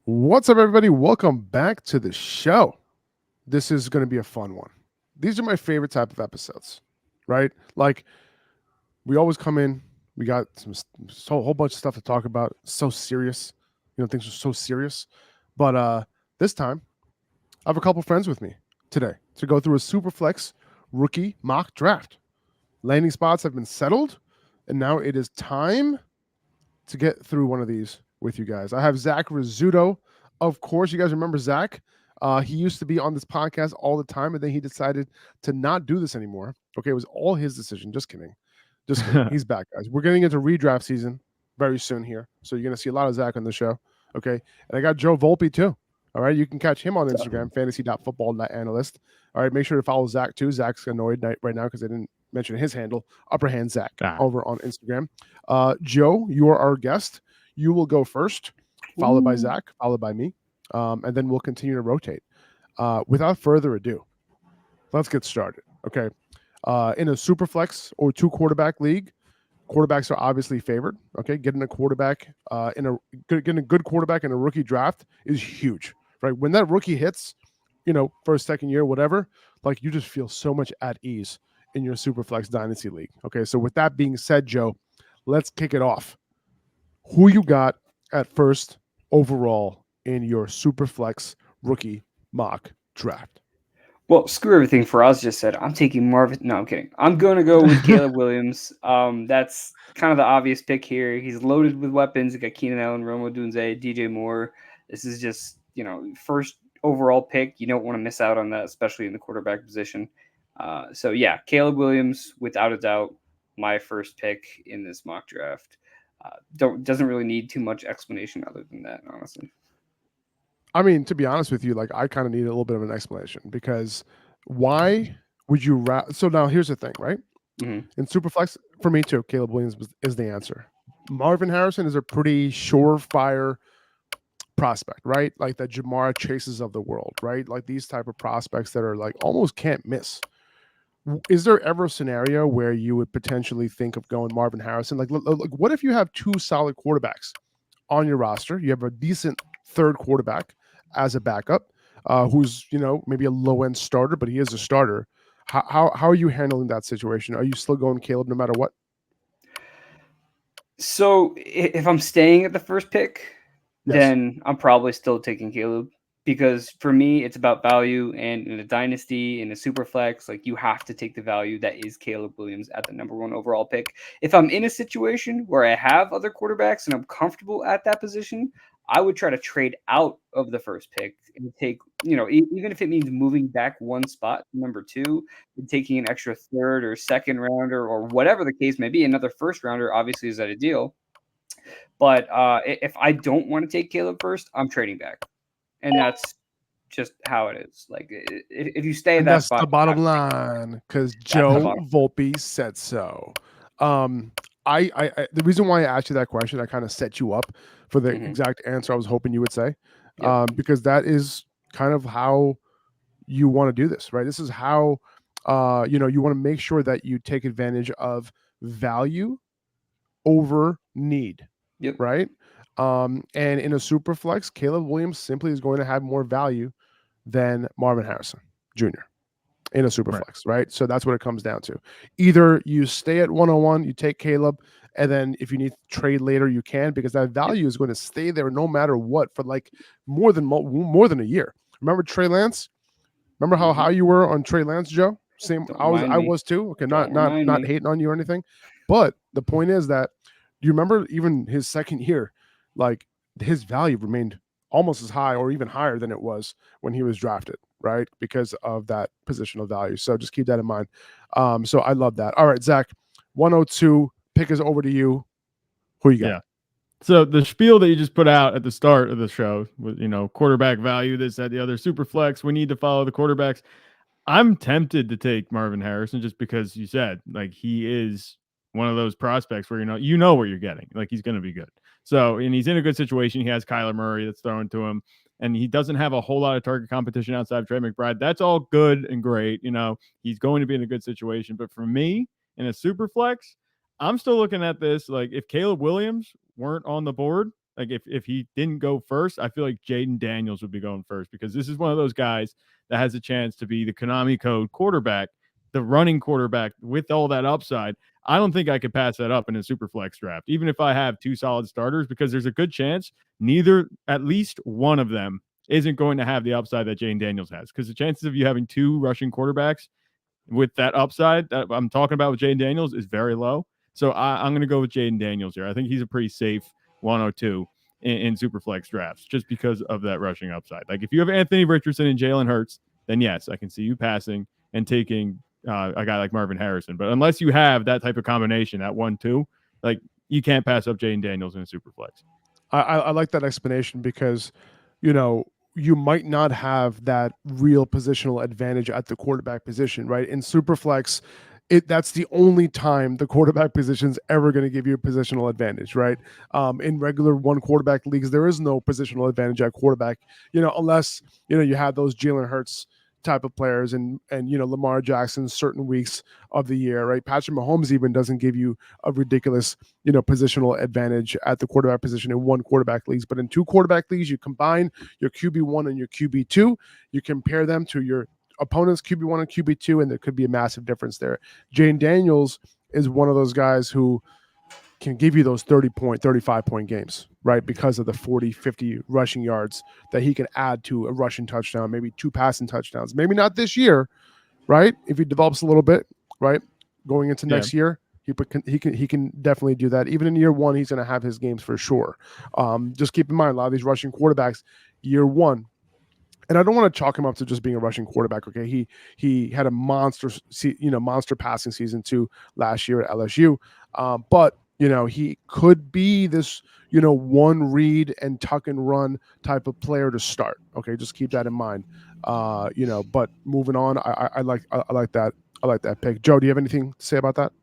What's up, everybody? Welcome back to the show. This is going to be a fun one. These are my favorite type of episodes, right? Like, we always come in, we got whole bunch of stuff to talk about. So serious, things are so serious. But this time, I have a couple friends with me today to go through a Superflex rookie mock draft. Landing spots have been settled, and now it is time to get through one of these with you guys. I have Zach Rizzuto. Of course, you guys remember Zach. He used to be on this podcast all the time, and then he decided to not do this anymore. Okay, it was all his decision. Just kidding. Just kidding. He's back, guys. We're getting into redraft season very soon here. So you're going to see a lot of Zach on the show. Okay. And I got Joe Volpe too. All right. You can catch him on Instagram, fantasy.football.analyst. All right. Make sure to follow Zach too. Zach's annoyed right now because I didn't mention his handle, Upper Hand Zach, over on Instagram. Joe, you are our guest. You will go first, followed by Zach, followed by me. And then we'll continue to rotate. Without further ado, let's get started. Okay. In a super flex or 2-quarterback league, quarterbacks are obviously favored. Okay. Getting a quarterback getting a good quarterback in a rookie draft is huge, right? When that rookie hits, first, second year, whatever, like you just feel so much at ease in your Superflex Dynasty League. Okay, so with that being said, Joe, let's kick it off. Who you got at first overall in your Superflex rookie mock draft? Well, screw everything Faraz just said. I'm taking Marvin. No, I'm kidding. I'm going to go with Caleb Williams. That's kind of the obvious pick here. He's loaded with weapons. He got Keenan Allen, Romo Dunze, DJ Moore. This is just, first overall pick. You don't want to miss out on that, especially in the quarterback position. So, yeah, Caleb Williams, without a doubt, my first pick in this mock draft. Doesn't really need too much explanation other than that, honestly. I mean, to be honest with you, like I kind of need a little bit of an explanation because why would you so now here's the thing, right? Mm-hmm. In Superflex, for me too, Caleb Williams is the answer. Marvin Harrison is a pretty surefire prospect, right? Like the Jamar Chases of the world, right? Like these type of prospects that are like almost can't miss. Is there ever a scenario where you would potentially think of going Marvin Harrison? Like what if you have two solid quarterbacks on your roster? You have a decent third quarterback as a backup, who's maybe a low end starter, but he is a starter. How are you handling that situation? Are you still going Caleb no matter what? So if I'm staying at the first pick, Yes. then I'm probably still taking Caleb because for me, it's about value. And in a dynasty, in a super flex, like you have to take the value that is Caleb Williams at the number 1 overall pick. If I'm in a situation where I have other quarterbacks and I'm comfortable at that position, I would try to trade out of the first pick and take, even if it means moving back one spot to number 2 and taking an extra third or second rounder or whatever the case may be. Another first rounder obviously is ideal. But if I don't want to take Caleb first, I'm trading back, and that's just how it is. Like if you stay at And that that's spot, the bottom line because that's the Joe bottom. Volpe said so. I the reason why I asked you that question, I kind of set you up for the Mm-hmm. exact answer I was hoping you would say, Yep. because that is kind of how you want to do this, right? This is how you want to make sure that you take advantage of value over need, Yep. right? And in a super flex, Caleb Williams simply is going to have more value than Marvin Harrison Jr. in a super flex, right? So that's what it comes down to. Either you stay at 101, you take Caleb, and then if you need to trade later, you can, because that value is going to stay there no matter what for like more than a year. Remember Trey Lance? Remember how high you were on Trey Lance, Joe? Same, Don't I remind me. was too. Okay, Don't remind not me. hating on you or anything, but the point is that you remember even his second year, like his value remained almost as high or even higher than it was when he was drafted, right? Because of that positional value. So just keep that in mind. So I love that. All right, Zach, 102 pick is over to you. Who you got? Yeah. So the spiel that you just put out at the start of the show was, quarterback value, this, that, the other, super flex. We need to follow the quarterbacks. I'm tempted to take Marvin Harrison just because you said like he is one of those prospects where you know what you're getting. Like he's going to be good. So, and he's in a good situation. He has Kyler Murray that's throwing to him, and he doesn't have a whole lot of target competition outside of Trey McBride. That's all good and great. He's going to be in a good situation. But for me, in a super flex, I'm still looking at this like if Caleb Williams weren't on the board, Like if he didn't go first, I feel like Jaden Daniels would be going first, because this is one of those guys that has a chance to be the Konami code quarterback, the running quarterback with all that upside. I don't think I could pass that up in a super flex draft, even if I have two solid starters, because there's a good chance at least one of them isn't going to have the upside that Jaden Daniels has. Because the chances of you having two rushing quarterbacks with that upside that I'm talking about with Jaden Daniels is very low. So I'm going to go with Jaden Daniels here. I think he's a pretty safe 102 in super flex drafts just because of that rushing upside. Like if you have Anthony Richardson and Jalen Hurts, then yes, I can see you passing and taking a guy like Marvin Harrison. But unless you have that type of combination, that 1-2, like you can't pass up Jaden Daniels in a super flex. I like that explanation because, you know, you might not have that real positional advantage at the quarterback position, right? In Superflex, that's the only time the quarterback position's ever going to give you a positional advantage, right? In regular one quarterback leagues, there is no positional advantage at quarterback, unless you have those Jalen Hurts type of players and Lamar Jackson certain weeks of the year, right? Patrick Mahomes even doesn't give you a ridiculous positional advantage at the quarterback position in one quarterback leagues. But in two quarterback leagues, you combine your QB1 and your QB2, you compare them to your opponent's QB1 and QB2, and there could be a massive difference there. Jane Daniels is one of those guys who can give you those 30-point, 35-point games, right? Because of the 40, 50 rushing yards that he can add to a rushing touchdown, maybe two passing touchdowns. Maybe not this year, right? If he develops a little bit, right? Going into next year, he can definitely do that. Even in year one, he's going to have his games for sure. Just keep in mind, a lot of these rushing quarterbacks, year one, and I don't want to chalk him up to just being a rushing quarterback. Okay, he had a monster passing season too last year at LSU, but he could be this one read and tuck and run type of player to start. Okay, just keep that in mind. But moving on, I like that. I like that pick. Joe, do you have anything to say about that?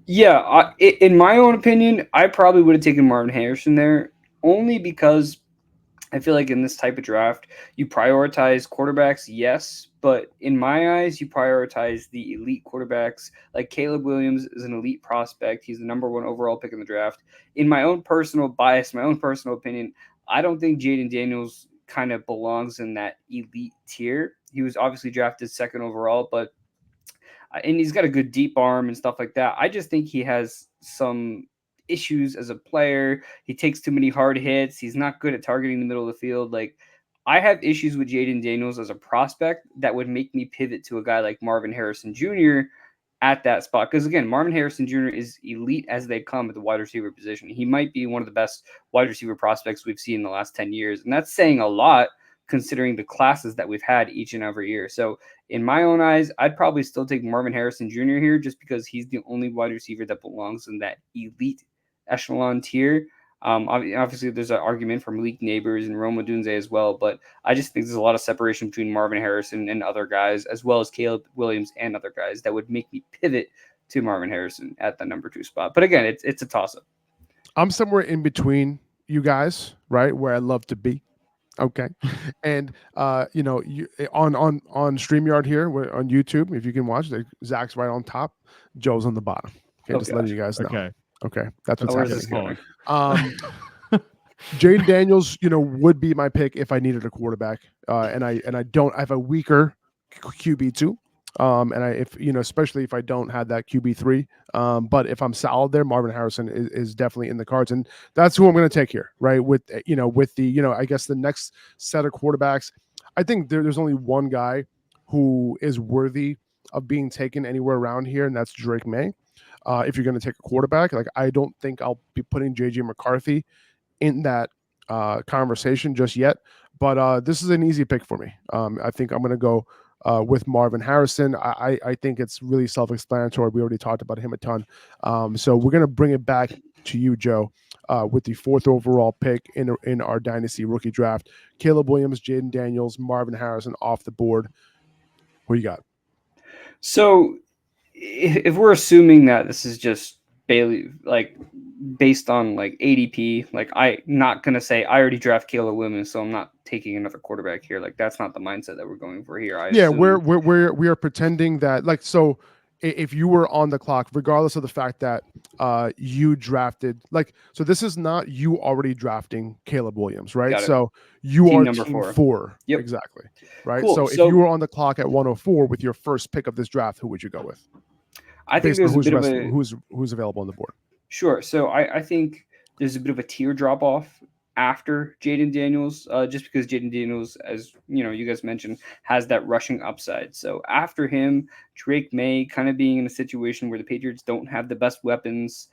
Yeah, in my own opinion, I probably would have taken Marvin Harrison there, only because I feel like in this type of draft, you prioritize quarterbacks, yes, but in my eyes, you prioritize the elite quarterbacks. Like Caleb Williams is an elite prospect. He's the number one overall pick in the draft. In my own personal bias, my own personal opinion, I don't think Jaden Daniels kind of belongs in that elite tier. He was obviously drafted second overall, but and he's got a good deep arm and stuff like that. I just think he has some issues as a player. He takes too many hard hits. He's not good at targeting the middle of the field. Like, I have issues with Jaden Daniels as a prospect that would make me pivot to a guy like Marvin Harrison Jr. at that spot. Because again, Marvin Harrison Jr. is elite as they come at the wide receiver position. He might be one of the best wide receiver prospects we've seen in the last 10 years. And that's saying a lot considering the classes that we've had each and every year. So in my own eyes, I'd probably still take Marvin Harrison Jr. here just because he's the only wide receiver that belongs in that elite echelon tier. Obviously, there's an argument from Malik Neighbors and Roma Dunze as well, but I just think there's a lot of separation between Marvin Harrison and other guys, as well as Caleb Williams and other guys that would make me pivot to Marvin Harrison at the number 2 spot. But again, it's a toss-up. I'm somewhere in between you guys, right, where I love to be. Okay, and you on StreamYard here, on YouTube, if you can watch, Zach's right on top, Joe's on the bottom. Okay, just letting you guys know. Okay, that's what's happening here. Jaden Daniels, would be my pick if I needed a quarterback, and I don't. I have a weaker QB2, especially if I don't have that QB3. But if I'm solid there, Marvin Harrison is definitely in the cards, and that's who I'm going to take here, right? With the I guess the next set of quarterbacks, I think there's only one guy who is worthy of being taken anywhere around here, and that's Drake May. If you're going to take a quarterback, like I don't think I'll be putting JJ McCarthy in that conversation just yet, but this is an easy pick for me. I think I'm going to go with Marvin Harrison. I think it's really self-explanatory. We already talked about him a ton. So we're going to bring it back to you, Joe, with the 4th overall pick in our Dynasty rookie draft. Caleb Williams, Jaden Daniels, Marvin Harrison off the board. What you got? So if we're assuming that this is just based on like ADP, like I'm not gonna say I already draft Caleb Williams, so I'm not taking another quarterback here. Like that's not the mindset that we're going for here. We are pretending that if you were on the clock, regardless of the fact that you drafted, like, so this is not you already drafting Caleb Williams, right? Got it. So you Team are number team 4. 4. Yep. Exactly. Right. Cool. So if you were on the clock at 104 with your first pick of this draft, who would you go with? I think Based on there's a bit of a who's available on the board. Sure. So I think there's a bit of a tier drop off after Jaden Daniels, just because Jaden Daniels, as you know, you guys mentioned, has that rushing upside. So after him, Drake May kind of being in a situation where the Patriots don't have the best weapons.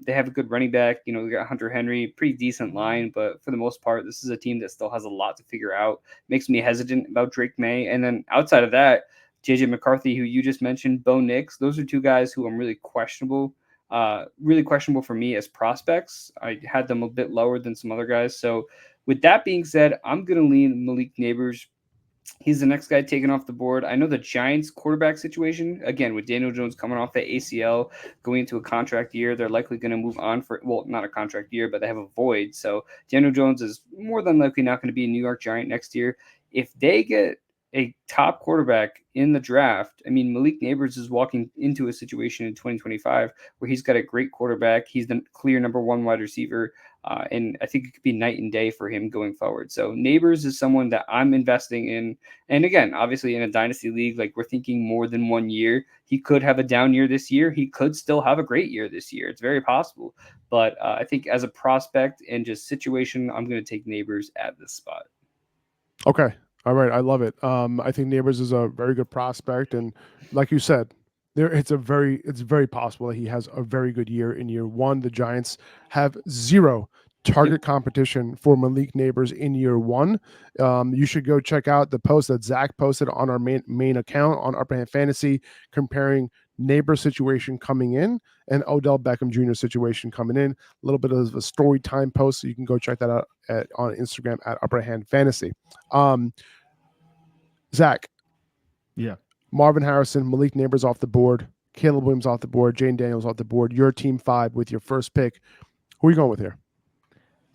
They have a good running back. You know, they got Hunter Henry, pretty decent line, but for the most part, this is a team that still has a lot to figure out. Makes me hesitant about Drake May. And then outside of that, JJ McCarthy, who you just mentioned, Bo Nix, those are two guys who I'm really questionable for me as prospects. I had them a bit lower than some other guys. So with that being said, I'm going to lean Malik Neighbors. He's the next guy taken off the board. I know the Giants quarterback situation, again, with Daniel Jones coming off the ACL, going into a contract year, they're likely going to move on for, well, not a contract year, but they have a void. So Daniel Jones is more than likely not going to be a New York Giant next year. If they get a top quarterback in the draft, I mean, Malik Neighbors is walking into a situation in 2025 where he's got a great quarterback. He's the clear number one wide receiver. And I think it could be night and day for him going forward. So Neighbors is someone that I'm investing in. And again, obviously in a dynasty league, like we're thinking more than 1 year. He could have a down year this year. He could still have a great year this year. It's very possible. But I think as a prospect and just situation, I'm going to take Neighbors at this spot. Okay. All right. I love it. I think Neighbors is a very good prospect. And like you said, it's very possible that he has a very good year in year one. The Giants have zero target competition for Malik Neighbors in year one. You should go check out the post that Zach posted on our main account on Upper Hand Fantasy, comparing Neighbors situation coming in and Odell Beckham Jr. situation coming in. A little bit of a story time post, so you can go check that out on Instagram at Upper Hand Fantasy. Zach. Yeah. Marvin Harrison, Malik Neighbors off the board, Caleb Williams off the board, Jane Daniels off the board. You're team 5 with your first pick. Who are you going with here?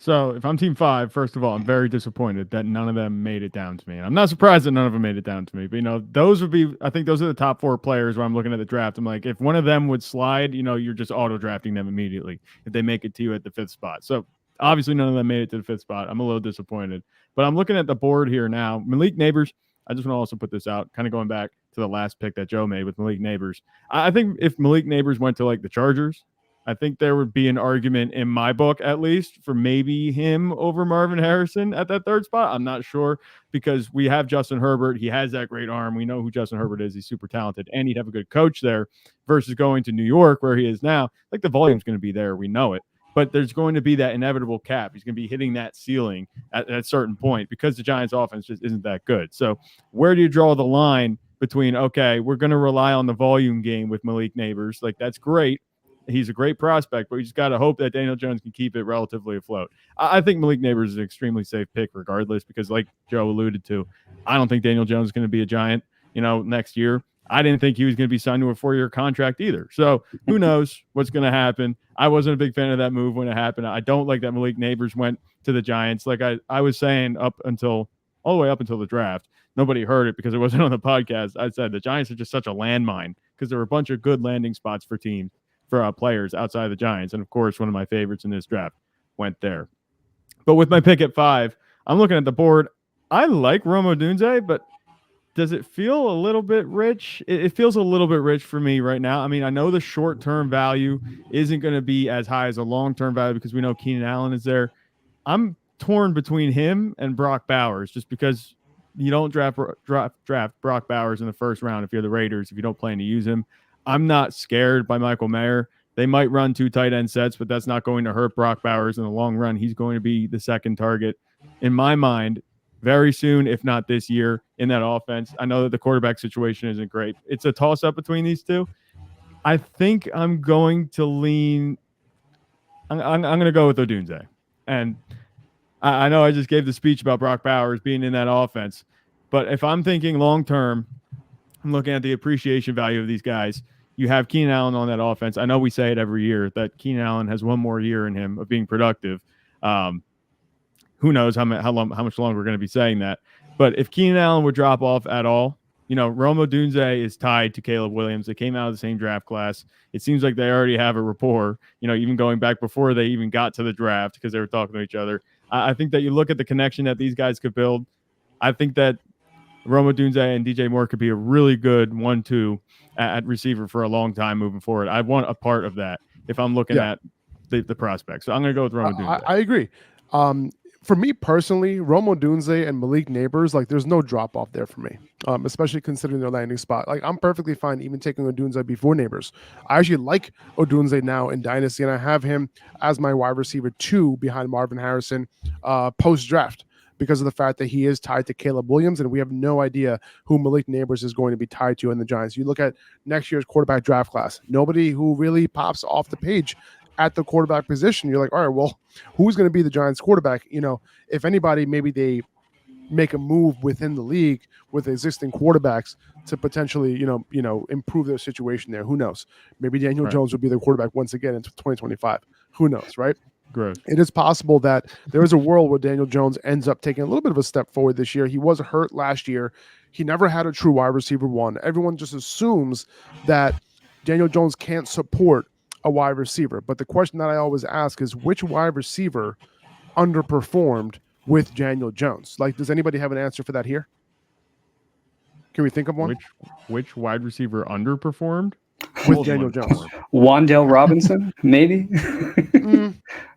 So if I'm team 5, first of all, I'm very disappointed that none of them made it down to me. And I'm not surprised that none of them made it down to me. But, I think those are the top 4 players where I'm looking at the draft. I'm like, if one of them would slide, you're just auto-drafting them immediately if they make it to you at the 5th spot. So obviously none of them made it to the 5th spot. I'm a little disappointed. But I'm looking at the board here now. Malik Neighbors, I just want to also put this out, kind of going back to the last pick that Joe made with Malik Neighbors. I think if Malik Neighbors went to like the Chargers, I think there would be an argument in my book, at least, for maybe him over Marvin Harrison at that 3rd spot. I'm not sure, because we have Justin Herbert. He has that great arm. We know who Justin Herbert is. He's super talented, and he'd have a good coach there versus going to New York where he is now. Like, the volume's going to be there. We know it. But there's going to be that inevitable cap. He's going to be hitting that ceiling at a certain point because the Giants' offense just isn't that good. So where do you draw the line between, okay, we're going to rely on the volume game with Malik Neighbors? Like, that's great. He's a great prospect, but we just got to hope that Daniel Jones can keep it relatively afloat. I think Malik Neighbors is an extremely safe pick regardless, because like Joe alluded to, I don't think Daniel Jones is going to be a Giant, next year. I didn't think he was going to be signed to a 4-year contract either. So who knows what's going to happen. I wasn't a big fan of that move when it happened. I don't like that Malik Neighbors went to the Giants. Like I was saying all the way up until the draft, nobody heard it because it wasn't on the podcast. I said the Giants are just such a landmine because there were a bunch of good landing spots for teams, for players outside of the Giants. And of course, one of my favorites in this draft went there. But with my pick at 5, I'm looking at the board. I like Rome Odunze, but does it feel a little bit rich? It feels a little bit rich for me right now. I mean, I know the short-term value isn't going to be as high as a long-term value because we know Keenan Allen is there. I'm torn between him and Brock Bowers, just because you don't draft Brock Bowers in the first round if you're the Raiders, if you don't plan to use him. I'm not scared by Michael Mayer. They might run 2 tight end sets, but that's not going to hurt Brock Bowers in the long run. He's going to be the second target, in my mind, very soon, if not this year, in that offense. I know that the quarterback situation isn't great. It's a toss-up between these two. I think I'm going to lean – I'm going to go with Odunze. And I know I just gave the speech about Brock Bowers being in that offense, but if I'm thinking long-term, I'm looking at the appreciation value of these guys. You have Keenan Allen on that offense. I know we say it every year that Keenan Allen has one more year in him of being productive. Who knows how much longer we're going to be saying that. But if Keenan Allen would drop off at all, Rome Odunze is tied to Caleb Williams. They came out of the same draft class. It seems like they already have a rapport, even going back before they even got to the draft because they were talking to each other. I think that you look at the connection that these guys could build. I think that Rome Odunze and DJ Moore could be a really good 1-2 at receiver for a long time moving forward. I want a part of that if I'm looking Yeah. at the prospect. So I'm going to go with Rome Odunze. I agree. For me personally, Romo Dunze and Malik Neighbors, like there's no drop off there for me, especially considering their landing spot. Like I'm perfectly fine even taking Odunze before Neighbors. I actually like Odunze now in Dynasty, and I have him as my wide receiver 2 behind Marvin Harrison post draft because of the fact that he is tied to Caleb Williams, and we have no idea who Malik Neighbors is going to be tied to in the Giants. You look at next year's quarterback draft class, nobody who really pops off the page at the quarterback position. You're like, all right, well, who's going to be the Giants quarterback? If anybody, maybe they make a move within the league with existing quarterbacks to potentially, improve their situation there. Who knows? Maybe Daniel Jones will be the quarterback once again in 2025. Who knows, right? Gross. It is possible that there is a world where Daniel Jones ends up taking a little bit of a step forward this year. He was hurt last year. He never had a true wide receiver 1. Everyone just assumes that Daniel Jones can't support a wide receiver. But the question that I always ask is which wide receiver underperformed with Daniel Jones? Like, does anybody have an answer for that here? Can we think of one? Which wide receiver underperformed? With Daniel Jones. Wan'Dale Robinson, maybe.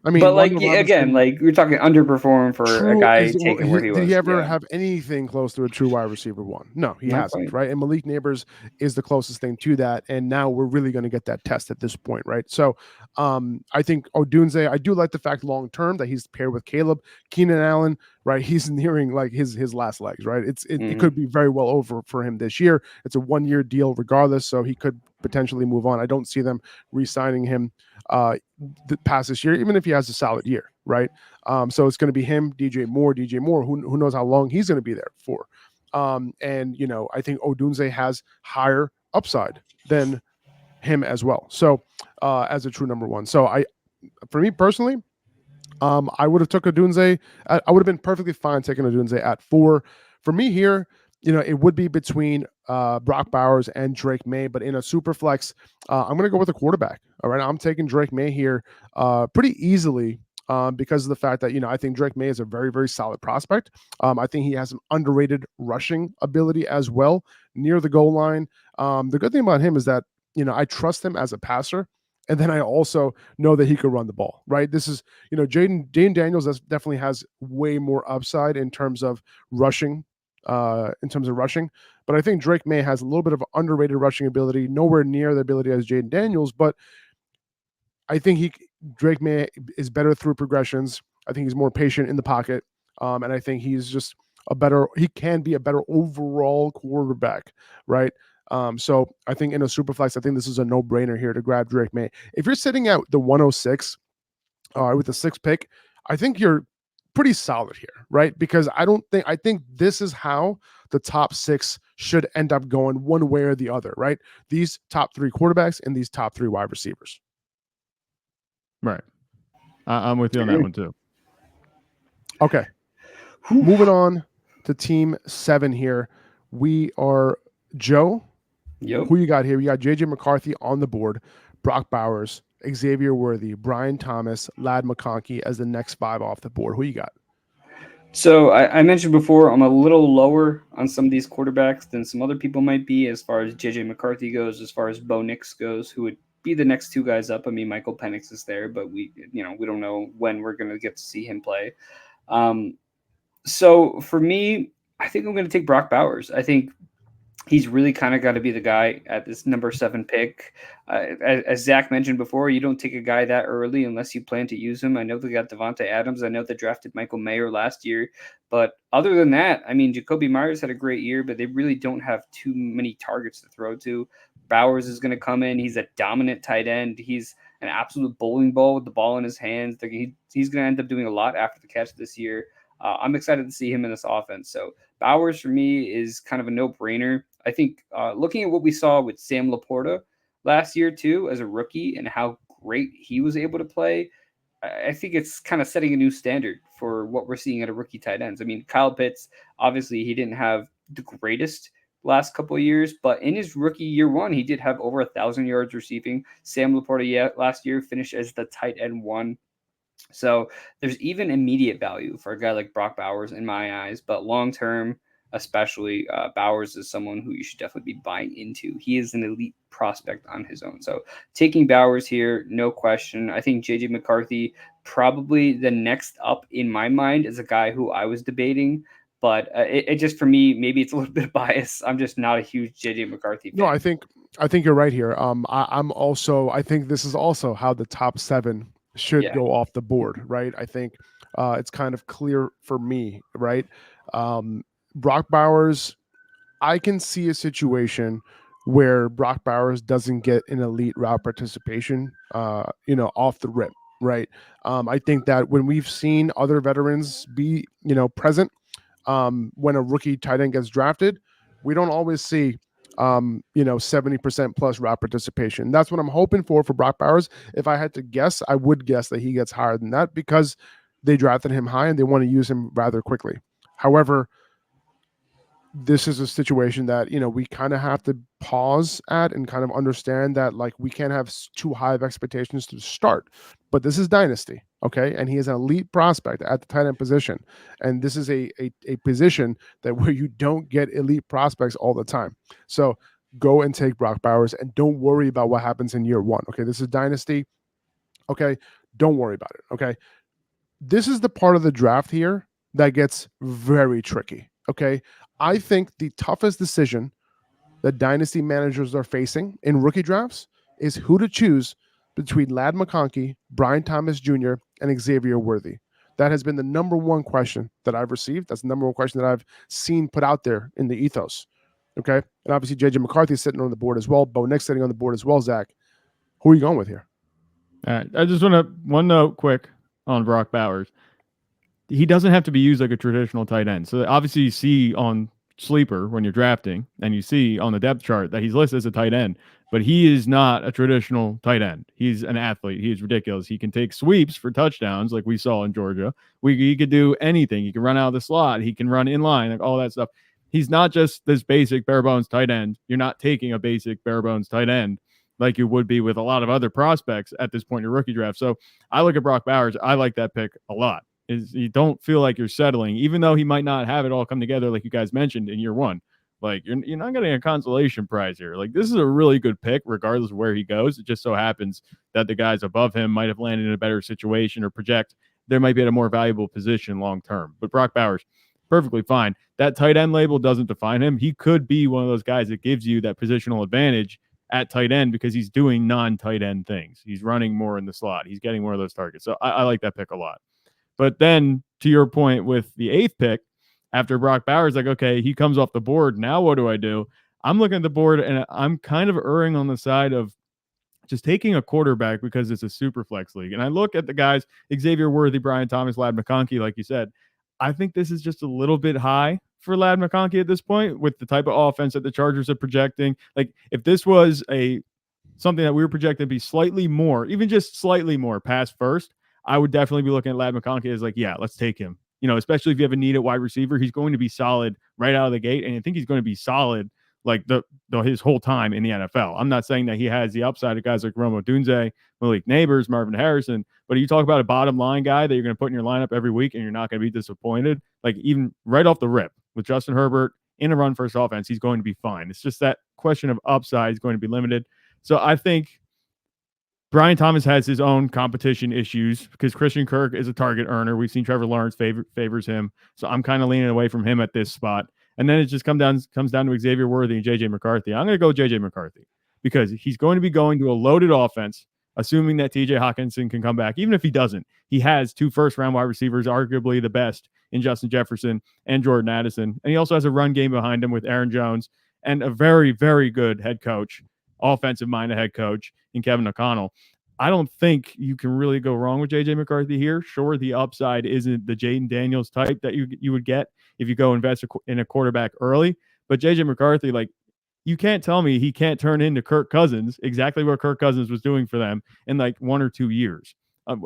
I mean, but like again, like we're talking underperform for a guy taking where he was. Did he ever have anything close to a true wide receiver 1? No, he hasn't, right? And Malik Neighbors is the closest thing to that. And now we're really going to get that test at this point, right? So I think Odunze, I do like the fact long term that he's paired with Caleb. Keenan Allen, right? He's nearing like his last legs, right? It could be very well over for him this year. It's a 1-year deal regardless, so he could potentially move on. I don't see them re-signing him past this year, even if he has a solid year, right? So it's going to be him, DJ Moore, who knows how long he's going to be there for. And I think Odunze has higher upside than him as well. So as a true number 1. So for me personally, I would have took Odunze. I would have been perfectly fine taking Odunze at 4. For me here, it would be between Brock Bowers and Drake May, but in a super flex, I'm going to go with a quarterback. All right, I'm taking Drake May here pretty easily because of the fact that I think Drake May is a very, very solid prospect. I think he has some underrated rushing ability as well near the goal line. The good thing about him is that I trust him as a passer. And then I also know that he could run the ball, right? This is, Jaden Daniels definitely has way more upside in terms of rushing. But I think Drake May has a little bit of underrated rushing ability, nowhere near the ability as Jaden Daniels, but I think Drake May is better through progressions. I think he's more patient in the pocket, and I think he can be a better overall quarterback, right? So I think in a super flex, I think this is a no-brainer here to grab Drake May. If you're sitting at the 106 with the 6th pick, I think you're pretty solid here, right? Because I think this is how the top 6 should end up going one way or the other, right? These top 3 quarterbacks and these top 3 wide receivers. Right. I'm with you on that one too. Okay. Moving on to team 7 here. We are Joe. Yep. Who you got here? You got JJ McCarthy on the board, Brock Bowers, Xavier Worthy, Brian Thomas, Ladd McConkey as the next 5 off the board. Who you got? So I mentioned before, I'm a little lower on some of these quarterbacks than some other people might be as far as JJ McCarthy goes, as far as Bo Nix goes, who would be the next 2 guys up. I mean, Michael Penix is there, but we don't know when we're going to get to see him play. So for me, I think I'm going to take Brock Bowers. I think he's really kind of got to be the guy at this number 7 pick. As Zach mentioned before, you don't take a guy that early unless you plan to use him. I know they got Devontae Adams. I know they drafted Michael Mayer last year. But other than that, I mean, Jacoby Myers had a great year, but they really don't have too many targets to throw to. Bowers is going to come in. He's a dominant tight end. He's an absolute bowling ball with the ball in his hands. He's going to end up doing a lot after the catch this year. I'm excited to see him in this offense. So Bowers for me is kind of a no-brainer. I think looking at what we saw with Sam Laporta last year too as a rookie and how great he was able to play, I think it's kind of setting a new standard for what we're seeing at a rookie tight ends. I mean, Kyle Pitts, obviously he didn't have the greatest last couple of years, but in his rookie year one, he did have over 1,000 yards receiving. Sam Laporta last year finished as the tight end one. So there's even immediate value for a guy like Brock Bowers in my eyes, but long term, especially Bowers is someone who you should definitely be buying into. He is an elite prospect on his own. So taking Bowers here, no question. I think JJ McCarthy probably the next up in my mind is a guy who I was debating. But it just, for me, maybe it's a little bit of bias. I'm just not a huge JJ McCarthy fan. No, I think you're right here. I think this is also how the top 7 should go off the board, right? I think it's kind of clear for me, right? Brock Bowers, I can see a situation where Brock Bowers doesn't get an elite route participation, off the rip, right? I think that when we've seen other veterans be, present, when a rookie tight end gets drafted, we don't always see 70% plus route participation. That's what I'm hoping for Brock Bowers. If I had to guess, I would guess that he gets higher than that because they drafted him high and they want to use him rather quickly. However, this is a situation that we kind of have to pause at and kind of understand that, like, we can't have too high of expectations to start. But this is Dynasty, okay, and he is an elite prospect at the tight end position, and this is a position that where you don't get elite prospects all the time. So go and take Brock Bowers and don't worry about what happens in year one. Okay, this is Dynasty. Okay, don't worry about it. Okay, this is the part of the draft here that gets very tricky. Okay, I think the toughest decision that dynasty managers are facing in rookie drafts is who to choose between Ladd McConkey, Brian Thomas Jr., and Xavier Worthy. That has been the number one question that I've received. That's the number one question that I've seen put out there in the ethos. Okay, and obviously JJ McCarthy is sitting on the board as well. Bo Nick's sitting on the board as well. Zach, who are you going with here? All right, I just want to one note quick on Brock Bowers. He doesn't have to be used like a traditional tight end. So obviously you see on Sleeper when you're drafting and you see on the depth chart that he's listed as a tight end, but he is not a traditional tight end. He's an athlete. He's ridiculous. He can take sweeps for touchdowns like we saw in Georgia. He could do anything. He can run out of the slot. He can run in line, like all that stuff. He's not just this basic bare bones tight end. You're not taking a basic bare bones tight end like you would be with a lot of other prospects at this point in your rookie draft. So I look at Brock Bowers. I like that pick a lot. Is you don't feel like you're settling, even though he might not have it all come together like you guys mentioned in year one. Like you're not getting a consolation prize here. Like this is a really good pick, regardless of where he goes. It just so happens that the guys above him might have landed in a better situation or project there might be at a more valuable position long term. But Brock Bowers, perfectly fine. That tight end label doesn't define him. He could be one of those guys that gives you that positional advantage at tight end because he's doing non-tight end things. He's running more in the slot. He's getting more of those targets. So I like that pick a lot. But then to your point with the 8th pick, after Brock Bowers, like, okay, he comes off the board. Now what do? I'm looking at the board and I'm kind of erring on the side of just taking a quarterback because it's a super flex league. And I look at the guys, Xavier Worthy, Brian Thomas, Ladd McConkey, like you said. I think this is just a little bit high for Ladd McConkey at this point with the type of offense that the Chargers are projecting. Like if this was something that we were projecting to be slightly more, even just slightly more pass first, I would definitely be looking at Ladd McConkey as like, yeah, let's take him. Especially if you have a need at wide receiver, he's going to be solid right out of the gate. And I think he's going to be solid like his whole time in the NFL. I'm not saying that he has the upside of guys like Rome Odunze, Malik Neighbors, Marvin Harrison, but you talk about a bottom line guy that you're going to put in your lineup every week and you're not going to be disappointed. Like even right off the rip with Justin Herbert in a run first offense, he's going to be fine. It's just that question of upside is going to be limited. So I think Brian Thomas has his own competition issues because Christian Kirk is a target earner. We've seen Trevor Lawrence favors him. So I'm kind of leaning away from him at this spot. And then it just comes down to Xavier Worthy and JJ McCarthy. I'm going to go JJ McCarthy because he's going to be going to a loaded offense, assuming that TJ Hawkinson can come back. Even if he doesn't, he has 2 first-round wide receivers, arguably the best in Justin Jefferson and Jordan Addison. And he also has a run game behind him with Aaron Jones and a very, very good head coach, offensive-minded head coach in Kevin O'Connell. I don't think you can really go wrong with JJ McCarthy here. Sure, the upside isn't the Jaden Daniels type that you would get if you go invest in a quarterback early. But JJ McCarthy, like, you can't tell me he can't turn into Kirk Cousins, exactly what Kirk Cousins was doing for them in like 1 or 2 years.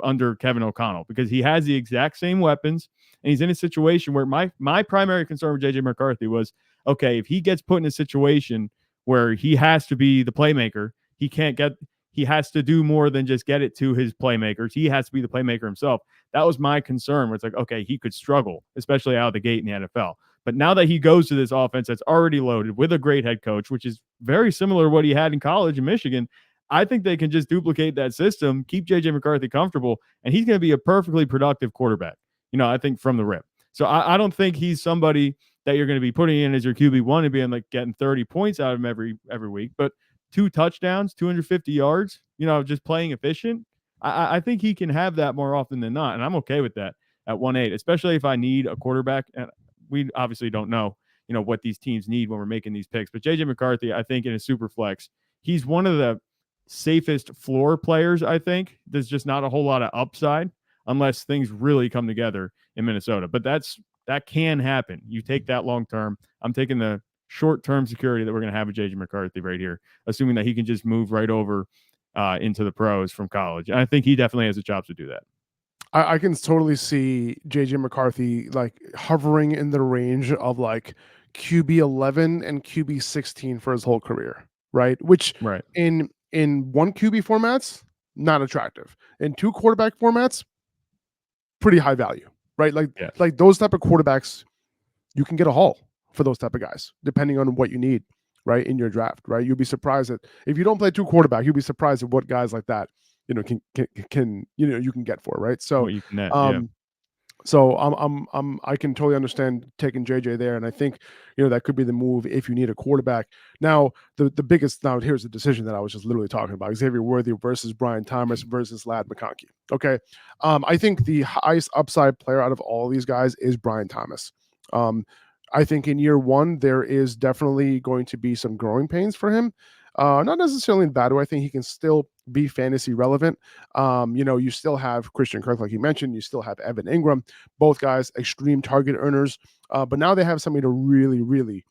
under Kevin O'Connell, because he has the exact same weapons, and he's in a situation where my primary concern with JJ McCarthy was, okay, if he gets put in a situation where he has to be the playmaker, he has to do more than just get it to his playmakers. He has to be the playmaker himself. That was my concern, where it's like, okay, he could struggle, especially out of the gate in the NFL. But now that he goes to this offense that's already loaded with a great head coach, which is very similar to what he had in college in Michigan, I think they can just duplicate that system, keep JJ McCarthy comfortable, and he's going to be a perfectly productive quarterback. I think from the rip. So I don't think he's somebody that you're going to be putting in as your QB1 and being like getting 30 points out of him every week. But 2 touchdowns, 250 yards, just playing efficient. I think he can have that more often than not, and I'm okay with that at 1.8, especially if I need a quarterback. And we obviously don't know, what these teams need when we're making these picks. But JJ McCarthy, I think in a super flex, he's one of the safest floor players. I think there's just not a whole lot of upside unless things really come together in Minnesota. But that can happen. You take that long term. I'm taking the short-term security that we're going to have with JJ McCarthy right here, assuming that he can just move right over into the pros from college. And I think he definitely has the chops to do that. I can totally see JJ McCarthy like hovering in the range of like QB 11 and QB 16 for his whole career, right? Which Right. in one QB formats, not attractive. In 2 quarterback formats, pretty high value, right? Like those type of quarterbacks, you can get a haul for those type of guys, depending on what you need, right, in your draft, right? You'll be surprised that if you don't play 2 quarterback, you'll be surprised at what guys like that, can you can get for, right? So what you can net, so I can totally understand taking JJ there, and I think that could be the move if you need a quarterback. Now the biggest here's the decision that I was just literally talking about: Xavier Worthy versus Brian Thomas versus Ladd McConkey. Okay, I think the highest upside player out of all these guys is Brian Thomas. I think in year 1 there is definitely going to be some growing pains for him. Not necessarily in bad way. I think he can still be fantasy relevant. You still have Christian Kirk, like you mentioned. You still have Evan Ingram, both guys extreme target earners. But now they have somebody to really, really,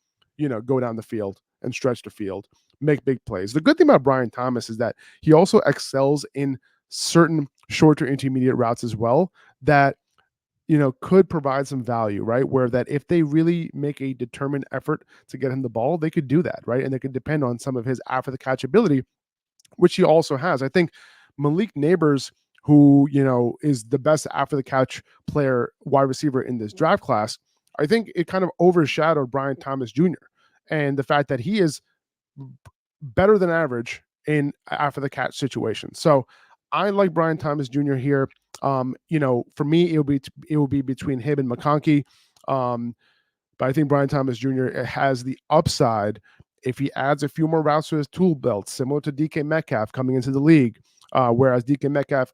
go down the field and stretch the field, make big plays. The good thing about Brian Thomas is that he also excels in certain short to intermediate routes as well that could provide some value, right? Where that if they really make a determined effort to get him the ball, they could do that, right? And they could depend on some of his after the catch ability, which he also has. I think Malik Neighbors, who is the best after the catch player wide receiver in this draft class, I think it kind of overshadowed Brian Thomas Jr. and the fact that he is better than average in after the catch situation. So I like Brian Thomas Jr. here. For me, it will be between him and McConkey. But I think Brian Thomas Jr. has the upside if he adds a few more routes to his tool belt, similar to DK Metcalf coming into the league. Whereas DK Metcalf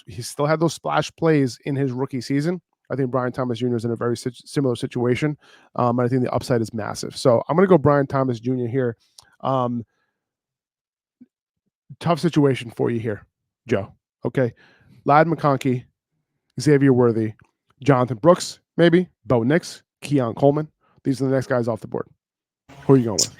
he still had those splash plays in his rookie season. I think Brian Thomas Jr. is in a very similar situation. And I think the upside is massive. So I'm going to go Brian Thomas Jr. here. Tough situation for you here, Joe. Okay. Ladd McConkey, Xavier Worthy, Jonathan Brooks, maybe, Bo Nix, Keon Coleman. These are the next guys off the board. Who are you going with?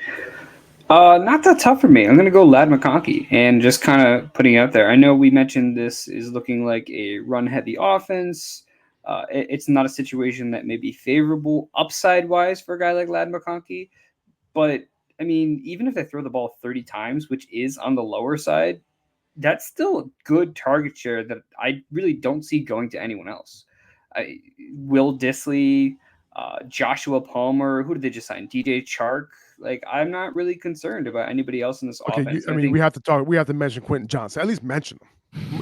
Not that tough for me. I'm going to go Ladd McConkey and just kind of putting it out there. I know we mentioned this is looking like a run-heavy offense. It's not a situation that may be favorable upside-wise for a guy like Ladd McConkey. But, I mean, even if they throw the ball 30 times, which is on the lower side, that's still a good target share that I really don't see going to anyone else. Will Dissly, Joshua Palmer, who did they just sign? DJ Chark. Like, I'm not really concerned about anybody else in this offense. We have to mention Quentin Johnson. At least mention him.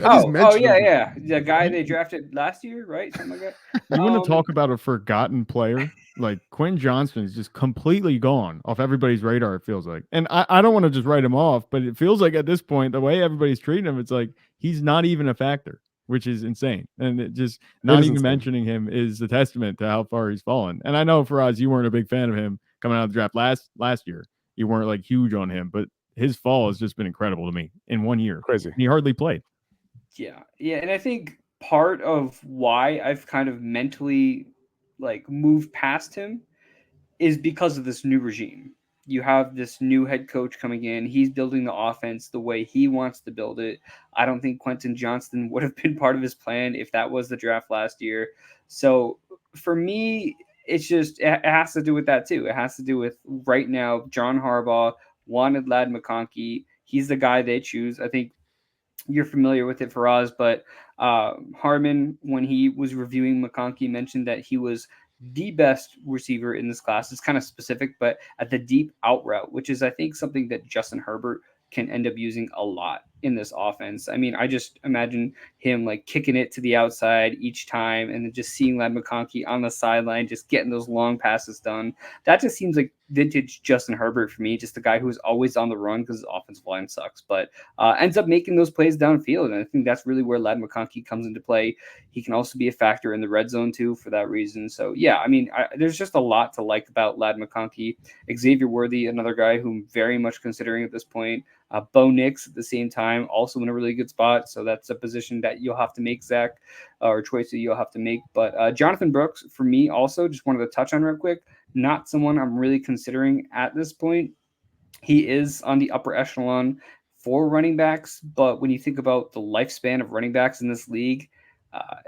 Yeah. The guy they drafted last year, right? Something like that. You want to talk about a forgotten player? Like Quentin Johnson is just completely gone off everybody's radar, it feels like. And I don't want to just write him off, but it feels like at this point, the way everybody's treating him, it's like he's not even a factor, which is insane. And it just not even mentioning him is a testament to how far he's fallen. And I know, Faraz, you weren't a big fan of him coming out of the draft last year. You weren't like huge on him, but his fall has just been incredible to me in 1 year. Crazy. And he hardly played. Yeah. And I think part of why I've kind of mentally like moved past him is because of this new regime. You have this new head coach coming in. He's building the offense the way he wants to build it. I don't think Quentin Johnston would have been part of his plan if that was the draft last year. So for me, it's just it has to do with that too. It has to do with right now, John Harbaugh wanted Ladd McConkey. He's the guy they choose. I think you're familiar with it, Faraz, but Harmon, when he was reviewing McConkey, mentioned that he was the best receiver in this class. It's kind of specific, but at the deep out route, which is, I think, something that Justin Herbert can end up using a lot in this offense. I mean, I just imagine him like kicking it to the outside each time and then just seeing Ladd McConkey on the sideline, just getting those long passes done. That just seems like vintage Justin Herbert for me, just a guy who is always on the run because his offensive line sucks, but ends up making those plays downfield. And I think that's really where Ladd McConkey comes into play. He can also be a factor in the red zone too for that reason. So yeah, I mean, there's just a lot to like about Ladd McConkey. Xavier Worthy, another guy who I'm very much considering at this point. Bo Nix at the same time, also in a really good spot. So that's a position that you'll have to make, Zach, or choice that you'll have to make. But Jonathan Brooks, for me, also just wanted to touch on real quick. Not someone I'm really considering at this point. He is on the upper echelon for running backs, but when you think about the lifespan of running backs in this league,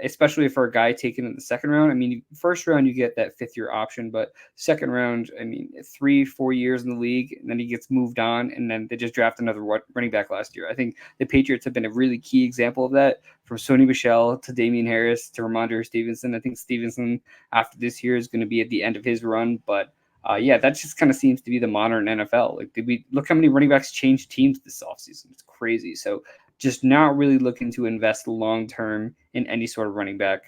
especially for a guy taken in the second round, I mean, first round you get that fifth-year option, but second round, I mean, 3-4 years in the league, and then he gets moved on, and then they just draft another running back last year. I think the Patriots have been a really key example of that, from Sony Michel to Damian Harris to Ramondre Stevenson. I think Stevenson, after this year, is going to be at the end of his run, but yeah, that just kind of seems to be the modern NFL. Like, did we look how many running backs changed teams this offseason? It's crazy. So just not really looking to invest long-term in any sort of running back.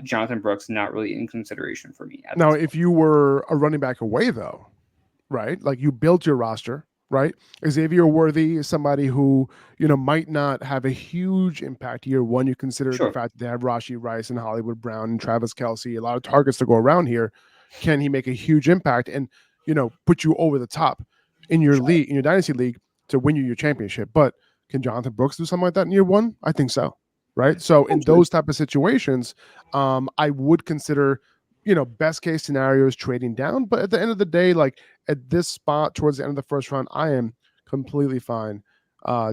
Jonathan Brooks, not really in consideration for me. Now, if you were a running back away, though, right? Like you built your roster, right? Xavier Worthy is somebody who, might not have a huge impact year one. You consider the fact that they have Rashee Rice and Hollywood Brown and Travis Kelce, a lot of targets to go around here. Can he make a huge impact and, put you over the top in your league, in your dynasty league, to win you your championship? But can Jonathan Brooks do something like that in year one? I think so. Right. So in those type of situations, I would consider, best case scenarios trading down. But at the end of the day, like at this spot towards the end of the first round, I am completely fine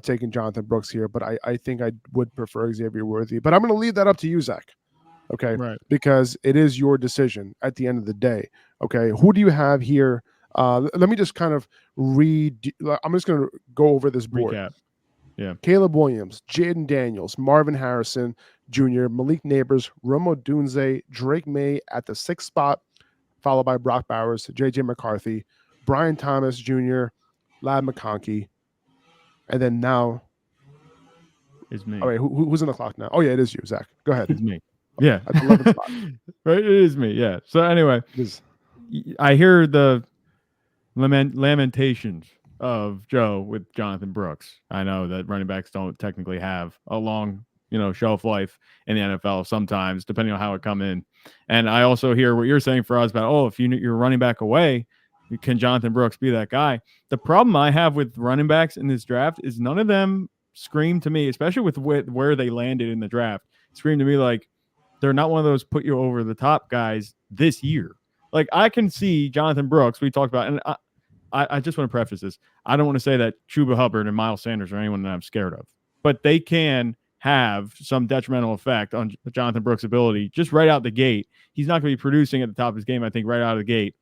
taking Jonathan Brooks here. But I think I would prefer Xavier Worthy. But I'm going to leave that up to you, Zach. Okay. Right. Because it is your decision at the end of the day. Okay. Who do you have here? Let me just kind of read. I'm just going to go over this board. Recap. Yeah. Caleb Williams, Jaden Daniels, Marvin Harrison Jr., Malik Neighbors, Rome Odunze, Drake May at the 6th spot, followed by Brock Bowers, JJ McCarthy, Brian Thomas Jr., Ladd McConkey, and then now it's me. All right, who's on the clock now? Oh yeah, it is you, Zach. Go ahead. It's me. Yeah. At the 11th spot. Right, it is me. Yeah. So anyway, I hear the lamentations of Joe with Jonathan Brooks. I know that running backs don't technically have a long, shelf life in the NFL sometimes, depending on how it come in. And I also hear what you're saying for us about, if you're running back away, can Jonathan Brooks be that guy? The problem I have with running backs in this draft is none of them scream to me, especially with where they landed in the draft, scream to me like they're not one of those put you over the top guys this year. Like I can see Jonathan Brooks, we talked about, and I just want to preface this. I don't want to say that Chuba Hubbard and Miles Sanders are anyone that I'm scared of, but they can have some detrimental effect on Jonathan Brooks' ability just right out the gate. He's not going to be producing at the top of his game, I think, right out of the gate,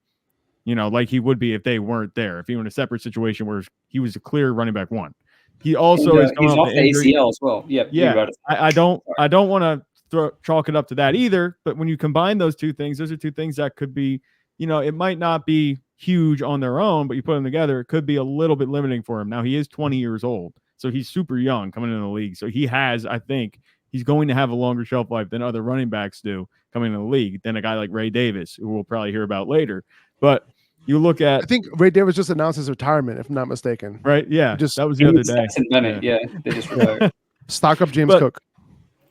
like he would be if they weren't there, if he were in a separate situation where he was a clear running back one. He also is he's off the ACL as well. Yeah. I don't want to chalk it up to that either, but when you combine those two things, those are two things that could be, it might not be huge on their own, but you put them together, it could be a little bit limiting for him. Now he is 20 years old, so he's super young coming into the league. So I think he's going to have a longer shelf life than other running backs do coming into the league than a guy like Ray Davis, who we'll probably hear about later. But you look at, I think Ray Davis just announced his retirement, if I'm not mistaken. Right? Yeah, that was the other day. Bennett, yeah, they just retired. Stock up James Cook.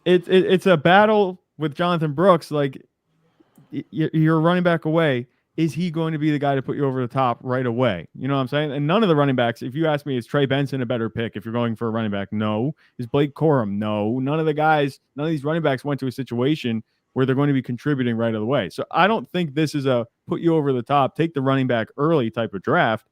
It's a battle with Jonathan Brooks. Like you're running back away. Is he going to be the guy to put you over the top right away? You know what I'm saying? And none of the running backs, if you ask me, is Trey Benson a better pick if you're going for a running back? No. Is Blake Corum? No. None of these running backs went to a situation where they're going to be contributing right away. So I don't think this is a put you over the top, take the running back early type of draft,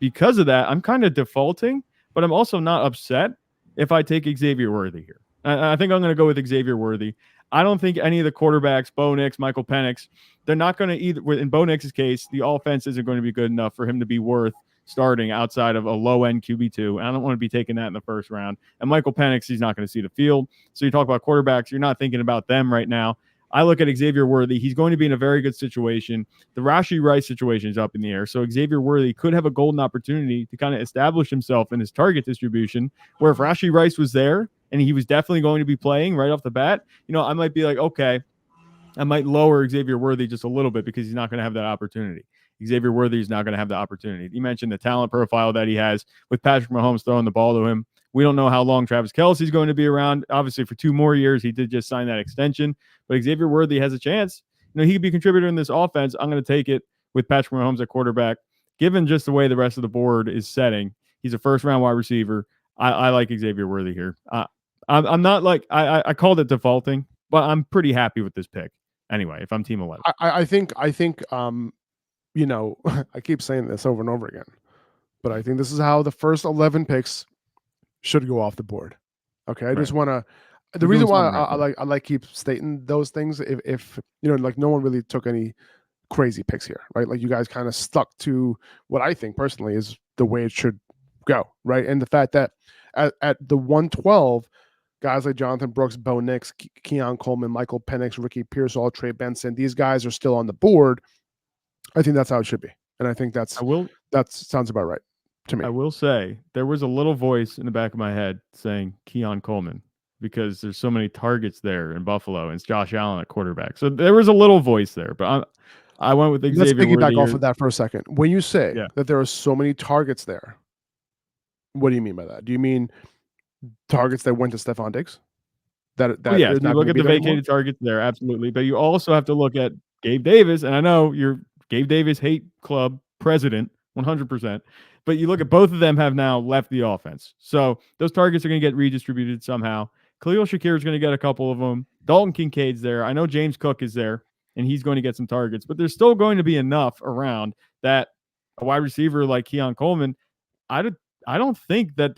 because of that, I'm kind of defaulting, but I'm also not upset if I take Xavier Worthy here. I think I'm going to go with Xavier Worthy. I don't think any of the quarterbacks, Bo Nix, Michael Penix, they're not going to either. In Bo Nix's case, the offense isn't going to be good enough for him to be worth starting outside of a low-end QB2. And I don't want to be taking that in the first round. And Michael Penix, he's not going to see the field. So you talk about quarterbacks, you're not thinking about them right now. I look at Xavier Worthy. He's going to be in a very good situation. The Rashee Rice situation is up in the air. So Xavier Worthy could have a golden opportunity to kind of establish himself in his target distribution, where if Rashee Rice was there and he was definitely going to be playing right off the bat, I might be like, okay, I might lower Xavier Worthy just a little bit because he's not going to have that opportunity. Xavier Worthy is not going to have the opportunity. You mentioned the talent profile that he has with Patrick Mahomes throwing the ball to him. We don't know how long Travis Kelce's going to be around. Obviously, for 2 more years, he did just sign that extension. But Xavier Worthy has a chance. He could be a contributor in this offense. I'm going to take it with Patrick Mahomes at quarterback. Given just the way the rest of the board is setting, he's a first-round wide receiver. I like Xavier Worthy here. I'm not like I called it defaulting, but I'm pretty happy with this pick. Anyway, if I'm team 11, I think I keep saying this over and over again, but I think this is how the first 11 picks should go off the board. Okay, I just want to. The reason why I like keep stating those things, if like no one really took any crazy picks here, right? Like you guys kind of stuck to what I think personally is the way it should go, right? And the fact that at the 112. Guys like Jonathan Brooks, Bo Nix, Keon Coleman, Michael Penix, Ricky Pearsall, Trey Benson, these guys are still on the board. I think that's how it should be. And I think that sounds about right to me. I will say there was a little voice in the back of my head saying Keon Coleman because there's so many targets there in Buffalo and it's Josh Allen at quarterback. So there was a little voice there, but I went with Xavier. Let's piggyback off of that for a second. When you say that there are so many targets there, what do you mean by that? Do you mean targets that went to Stephon Diggs? Yes, you look at the vacated targets there, absolutely. But you also have to look at Gabe Davis, and I know you're Gabe Davis hate club president, 100%. But you look at both of them have now left the offense. So those targets are going to get redistributed somehow. Khalil Shakir is going to get a couple of them. Dalton Kincaid's there. I know James Cook is there, and he's going to get some targets. But there's still going to be enough around that a wide receiver like Keon Coleman, I don't think it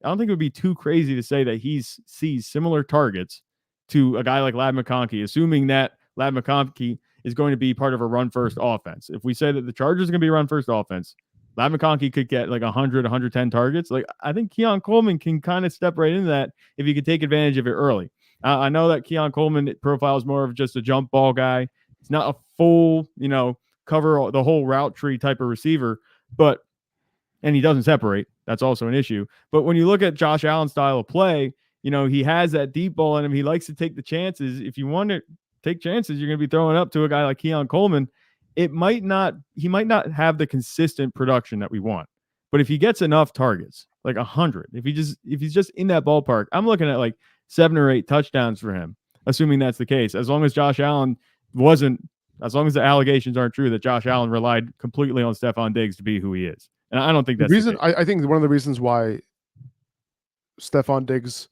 would be too crazy to say that he sees similar targets to a guy like Ladd McConkey, assuming that Ladd McConkey is going to be part of a run-first offense. If we say that the Chargers are going to be a run-first offense, Ladd McConkey could get like 100, 110 targets. Like I think Keon Coleman can kind of step right into that if you could take advantage of it early. I know that Keon Coleman profiles more of just a jump ball guy. It's not a full, cover the whole route tree type of receiver, and he doesn't separate. That's also an issue. But when you look at Josh Allen's style of play, he has that deep ball in him. He likes to take the chances. If you want to take chances, you're going to be throwing up to a guy like Keon Coleman. He might not have the consistent production that we want. But if he gets enough targets, like 100, if he's just in that ballpark, I'm looking at like 7 or 8 touchdowns for him, assuming that's the case. As long as the allegations aren't true that Josh Allen relied completely on Stephon Diggs to be who he is. And I don't think that's the reason. I think one of the reasons why Stephon Diggs,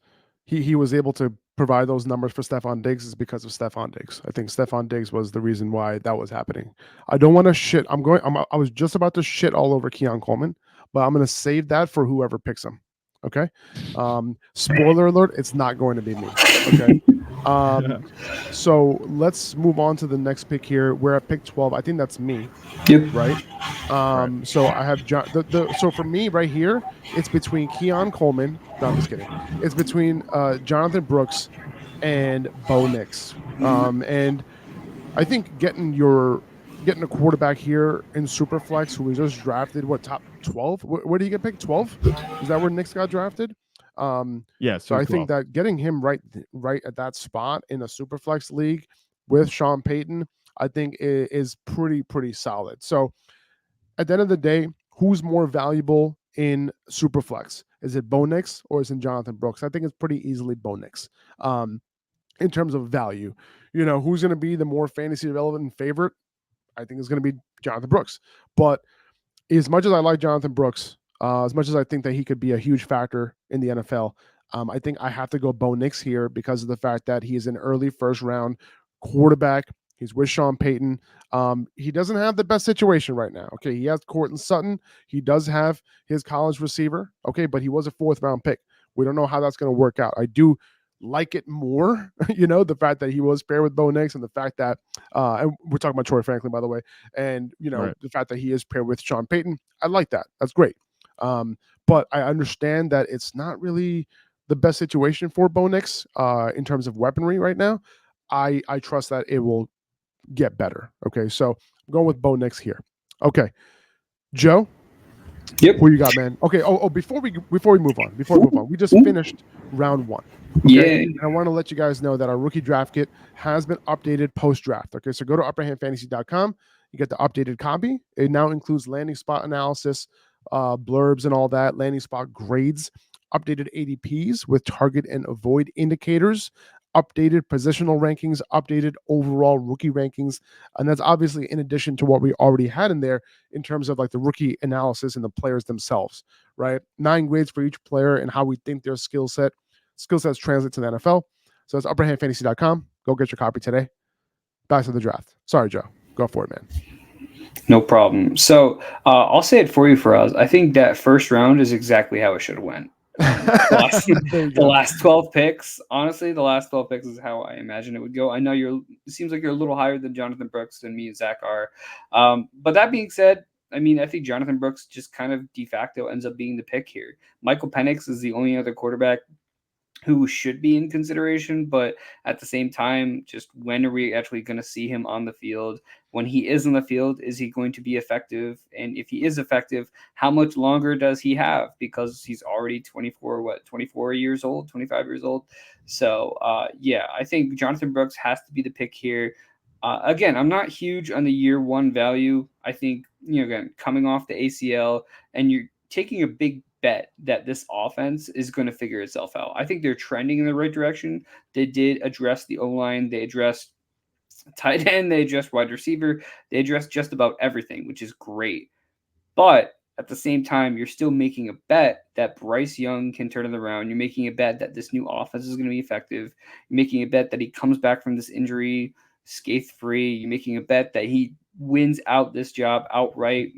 he was able to provide those numbers for Stephon Diggs is because of Stephon Diggs. I think Stephon Diggs was the reason why that was happening. I don't want to shit. I was just about to shit all over Keon Coleman, but I'm going to save that for whoever picks him. Okay. Spoiler alert, it's not going to be me. Okay. So let's move on to the next pick here. We're at pick 12. I think that's me. Yep. Right. So I have so for me right here, it's between Keon Coleman. No, I'm just kidding. It's between Jonathan Brooks and Bo Nix. And I think getting a quarterback here in Superflex who was just drafted, top 12? Where do you get picked? 12? Is that where Nix got drafted? Yes. So I think that getting him right at that spot in a Superflex league with Sean Payton, I think is pretty solid. So at the end of the day, who's more valuable in Superflex? Is it Bo Nix or is it Jonathan Brooks? I think it's pretty easily Bo Nix. In terms of value, who's going to be the more fantasy relevant favorite? I think it's going to be Jonathan Brooks. But as much as I like Jonathan Brooks, as much as I think that he could be a huge factor in the NFL, I think I have to go Bo Nix here because of the fact that he is an early first round quarterback He's with Sean Payton. He doesn't have the best situation right now. Okay, he has Courtland Sutton. He does have his college receiver. Okay, but he was a 4th-round pick. We don't know how that's going to work out. I do like it more, the fact that he was paired with Bo Nix, and the fact that, and we're talking about Troy Franklin, by the way, and Right. the fact that he is paired with Sean Payton. I like that. That's great. But I understand that it's not really the best situation for Bo Nix in terms of weaponry right now. I trust that it will get better. Okay, so I'm going with Bo Nix here. Okay, Joe. Yep. Who you got, man? Okay. Before we move on, we just finished round 1. Okay? Yeah. And I want to let you guys know that our rookie draft kit has been updated post draft. Okay, so go to upperhandfantasy.com. You get the updated copy. It now includes landing spot analysis, blurbs, and all that. Landing spot grades, updated ADPs with target and avoid indicators, updated positional rankings, updated overall rookie rankings, and that's obviously in addition to what we already had in there in terms of like the rookie analysis and the players themselves, right? 9 grades for each player and how we think their skill sets translate to the NFL. So that's upperhandfantasy.com. Go get your copy today. Back to the draft. Sorry, Joe. Go for it, man. No problem. So I'll say it for you, Faraz. I think that first round is exactly how it should have went. The last 12 picks, honestly, the last 12 picks is how I imagine it would go. I know it seems like you're a little higher than Jonathan Brooks and me and Zach are. But that being said, I mean, I think Jonathan Brooks just kind of de facto ends up being the pick here. Michael Penix is the only other quarterback who should be in consideration, but at the same time, just when are we actually going to see him on the field? When he is on the field, is he going to be effective? And if he is effective, how much longer does he have? Because he's already 24 years old, 25 years old. So, yeah, I think Jonathan Brooks has to be the pick here. Again, I'm not huge on the year 1 value. I think, again, coming off the ACL and you're taking a big bet that this offense is going to figure itself out. I think they're trending in the right direction. They did address the O-line. They addressed tight end. They addressed wide receiver. They addressed just about everything, which is great. But at the same time, you're still making a bet that Bryce Young can turn it around. You're making a bet that this new offense is going to be effective. You're making a bet that he comes back from this injury scathe-free. You're making a bet that he wins out this job outright,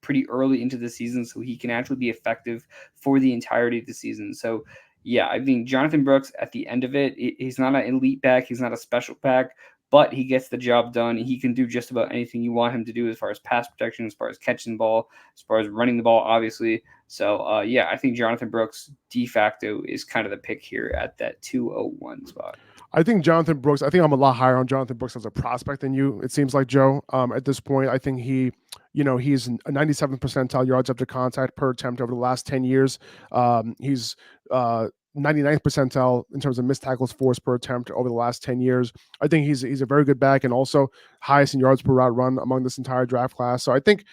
pretty early into the season so he can actually be effective for the entirety of the season. So, yeah, I mean, Jonathan Brooks, at the end of it, he's not an elite back. He's not a special back, but he gets the job done. He can do just about anything you want him to do as far as pass protection, as far as catching the ball, as far as running the ball, obviously. So, yeah, I think Jonathan Brooks de facto is kind of the pick here at that 201 spot. I think Jonathan Brooks, I think I'm a lot higher on Jonathan Brooks as a prospect than you, it seems like, Joe. At this point, I think he's a 97th percentile yards after contact per attempt over the last 10 years. He's 99th percentile in terms of missed tackles forced per attempt over the last 10 years. I think he's a very good back and also highest in yards per route run among this entire draft class. So I think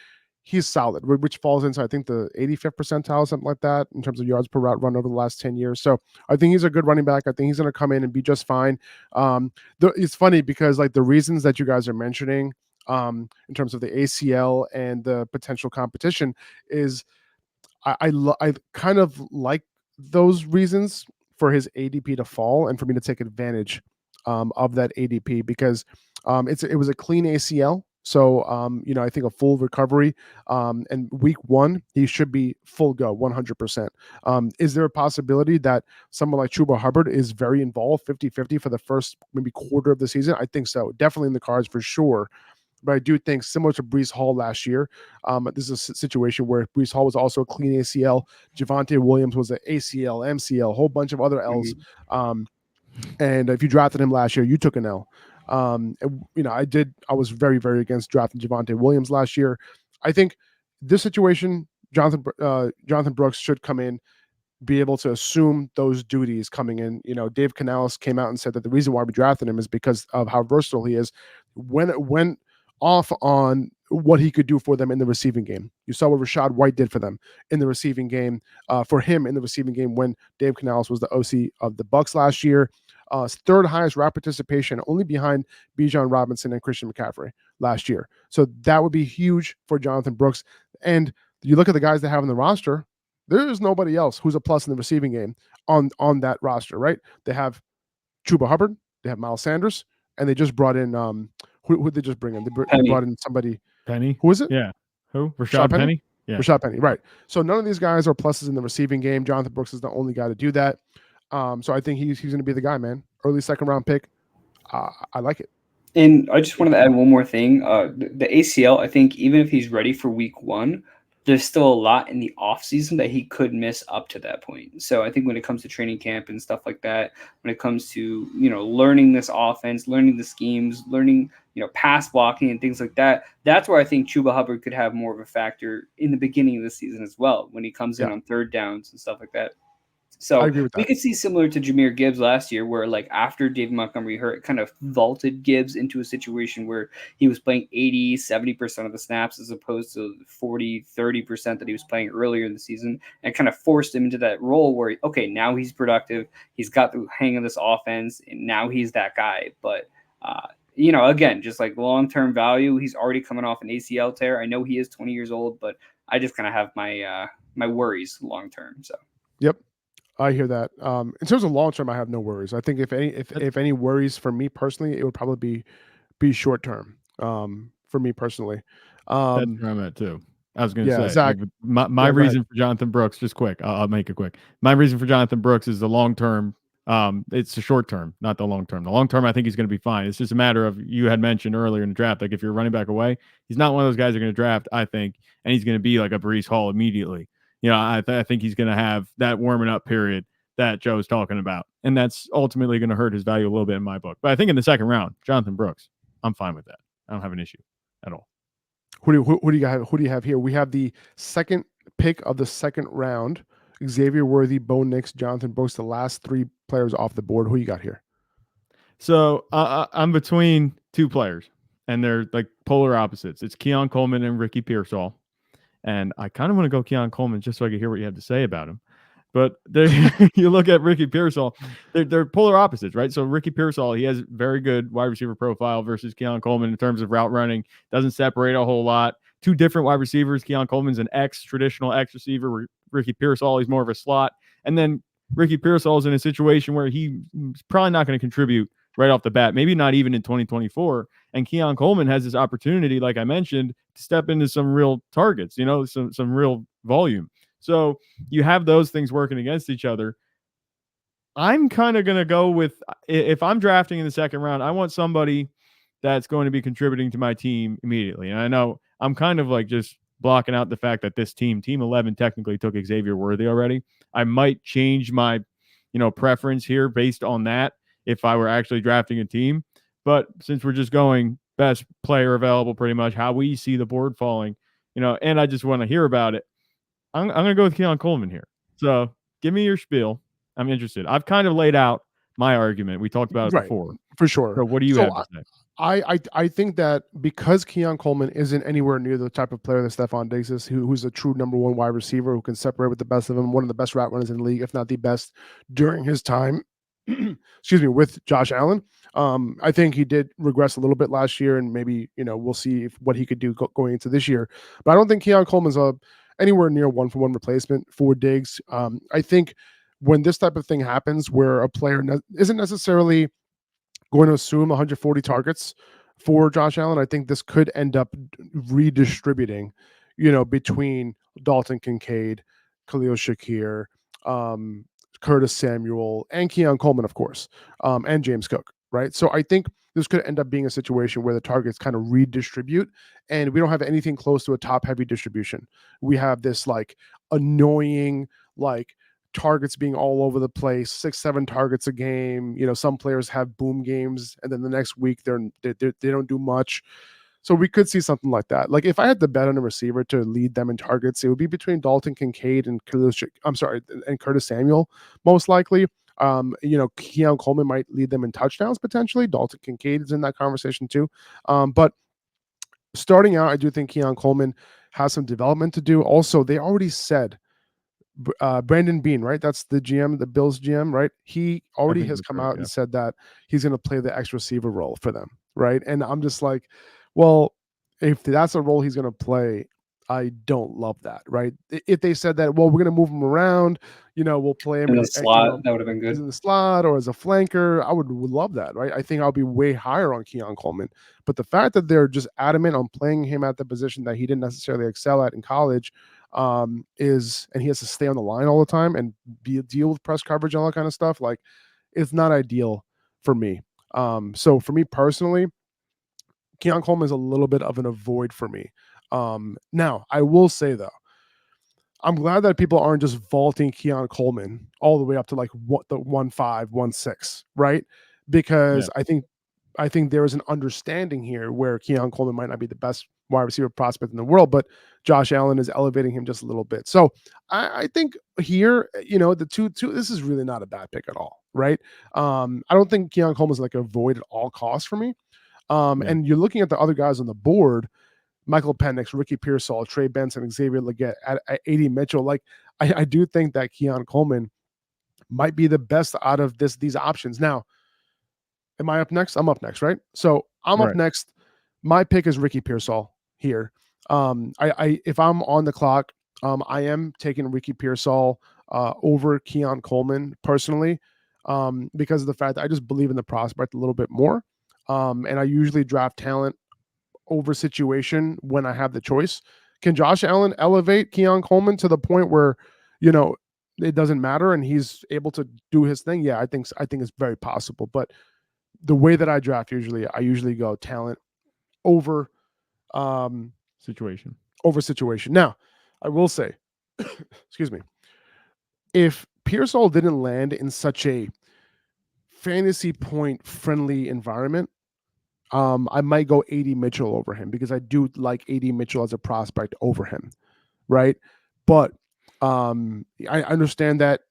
he's solid, which falls into, I think, the 85th percentile, something like that, in terms of yards per route run over the last 10 years. So I think he's a good running back. I think he's going to come in and be just fine. It's funny because, like, the reasons that you guys are mentioning in terms of the ACL and the potential competition is I kind of like those reasons for his ADP to fall and for me to take advantage of that ADP because it was a clean ACL. So, I think a full recovery and week 1, he should be full go 100%. Is there a possibility that someone like Chuba Hubbard is very involved 50-50 for the first maybe quarter of the season? I think so. Definitely in the cards for sure. But I do think, similar to Breece Hall last year, this is a situation where Breece Hall was also a clean ACL. Javonte Williams was an ACL, MCL, a whole bunch of other Ls. And if you drafted him last year, you took an L. I was very, very against drafting Javonte Williams last year. I think this situation, Jonathan Brooks should come in, be able to assume those duties coming in. Dave Canales came out and said that the reason why we drafted him is because of how versatile he is. When it went off on what he could do for them in the receiving game. You saw what Rachaad White did for them in the receiving game, for him in the receiving game when Dave Canales was the OC of the Bucs last year. Third highest route participation, only behind Bijan Robinson and Christian McCaffrey last year. So that would be huge for Jonathan Brooks. And you look at the guys they have in the roster, there is nobody else who's a plus in the receiving game on that roster, right? They have Chuba Hubbard, they have Miles Sanders, and they just brought in Who did they just bring in? They Penny. brought in somebody. Penny. Who is it? Yeah. Who? Rashad Rashad Penny? Yeah. Rashad Penny, right. So none of these guys are pluses in the receiving game. Jonathan Brooks is the only guy to do that. So I think he's going to be the guy, man. Early second round pick. I like it. And I just wanted to add one more thing. The ACL, I think, even if he's ready for week 1, there's still a lot in the offseason that he could miss up to that point. So I think when it comes to training camp and stuff like that, when it comes to, learning this offense, learning the schemes, learning, pass blocking and things like that, that's where I think Chuba Hubbard could have more of a factor in the beginning of the season as well, when he comes in on third downs and stuff like that. So I agree with that. we could see similar to Jahmyr Gibbs last year, where like after David Montgomery hurt, it kind of vaulted Gibbs into a situation where he was playing 80, 70% of the snaps as opposed to 40, 30% that he was playing earlier in the season, and kind of forced him into that role where, okay, now he's productive. He's got the hang of this offense, and now he's that guy. But, again, just like long-term value, he's already coming off an ACL tear. I know he is 20 years old, but I just kind of have my worries long-term. So. Yep. I hear that. In terms of long term, I have no worries. I think if any worries for me personally, it would probably be short term. For me personally, That's where I'm at too. I was going to say, Zach. my reason for Jonathan Brooks, just quick, I'll make it quick. My reason for Jonathan Brooks is the long term. It's the short term, not the long term. The long term, I think he's going to be fine. It's just a matter of, you had mentioned earlier in the draft, like if you're running back away, he's not one of those guys that are going to draft, I think, and he's going to be like a Breece Hall immediately. I think he's going to have that warming up period that Joe's talking about, and that's ultimately going to hurt his value a little bit in my book. But I think in the second round, Jonathan Brooks, I'm fine with that. I don't have an issue at all. Who do you have here? We have the second pick of the second round: Xavier Worthy, Bo Nix, Jonathan Brooks. The last 3 players off the board. Who you got here? So I'm between 2 players, and they're like polar opposites. It's Keon Coleman and Ricky Pearsall. And I kind of want to go Keon Coleman just so I can hear what you have to say about him. But you look at Ricky Pearsall, they're polar opposites, right? So Ricky Pearsall, he has very good wide receiver profile versus Keon Coleman in terms of route running. Doesn't separate a whole lot. 2 different wide receivers. Keon Coleman's an traditional X receiver. Ricky Pearsall, he's more of a slot. And then Ricky Pearsall is in a situation where he's probably not going to contribute right off the bat, maybe not even in 2024. And Keon Coleman has this opportunity, like I mentioned, to step into some real targets, some real volume. So you have those things working against each other. I'm kind of going to go with, if I'm drafting in the second round, I want somebody that's going to be contributing to my team immediately. And I know I'm kind of like just blocking out the fact that this team 11 technically took Xavier Worthy already. I might change my, preference here based on that if I were actually drafting a team. But since we're just going best player available, pretty much how we see the board falling, and I just want to hear about it, I'm going to go with Keon Coleman here. So give me your spiel. I'm interested. I've kind of laid out my argument. We talked about it before. For sure. So what do you have to say? I think that because Keon Coleman isn't anywhere near the type of player that Stephon Diggs is, who's a true number 1 wide receiver who can separate with the best of them, one of the best route runners in the league, if not the best, during his time, with Josh Allen. I think he did regress a little bit last year, and maybe, we'll see what he could do going into this year. But I don't think Keon Coleman's anywhere near 1-for-1 replacement for Diggs. I think when this type of thing happens, where a player isn't necessarily going to assume 140 targets for Josh Allen, I think this could end up redistributing, between Dalton Kincaid, Khalil Shakir, Curtis Samuel, and Keon Coleman, of course, and James Cook, right? So I think this could end up being a situation where the targets kind of redistribute, and we don't have anything close to a top-heavy distribution. We have this like annoying, like targets being all over the place, 6-7 targets a game. Some players have boom games, and then the next week they don't do much. So we could see something like that. Like if I had to bet on a receiver to lead them in targets, it would be between Dalton Kincaid and Curtis Samuel, most likely. Keon Coleman might lead them in touchdowns potentially. Dalton Kincaid is in that conversation too. But starting out, I do think Keon Coleman has some development to do. Also, they already said Brandon Beane, right? That's the GM, the Bills GM, right? He already has come out and said that he's going to play the X receiver role for them, right? And I'm just like, well, if that's a role he's going to play, I don't love that, right? If they said that, well, we're going to move him around, we'll play him In in, the slot, that would have been as good. in the slot or as a flanker, I would love that, right? I think I'll be way higher on Keon Coleman. But the fact that they're just adamant on playing him at the position that he didn't necessarily excel at in college and he has to stay on the line all the time and deal with press coverage and all that kind of stuff, like it's not ideal for me. So for me personally, Keon Coleman is a little bit of an avoid for me. Now, I will say though, I'm glad that people aren't just vaulting Keon Coleman all the way up to like what the 1.5, 1.6, right? Because Yeah. I think there is an understanding here where Keon Coleman might not be the best wide receiver prospect in the world, but Josh Allen is elevating him just a little bit. So I think here, the two, this is really not a bad pick at all, right? I don't think Keon Coleman is like a void at all costs for me. And you're looking at the other guys on the board, Michael Penix, Ricky Pearsall, Trey Benson, Xavier Leggett, at AD Mitchell. Like I do think that Keon Coleman might be the best out of these options. Now, am I up next? I'm up next, right? So I'm up next. My pick is Ricky Pearsall here. I if I'm on the clock, I am taking Ricky Pearsall over Keon Coleman personally, because of the fact that I just believe in the prospect a little bit more. And I usually draft talent over situation when I have the choice. Can Josh Allen elevate Keon Coleman to the point where, it doesn't matter and he's able to do his thing? Yeah, I think it's very possible. But the way that I draft I usually go talent over situation. Now, I will say, excuse me, if Pearsall didn't land in such a fantasy point friendly environment, I might go AD Mitchell over him because I do like AD Mitchell as a prospect over him, right? But I understand that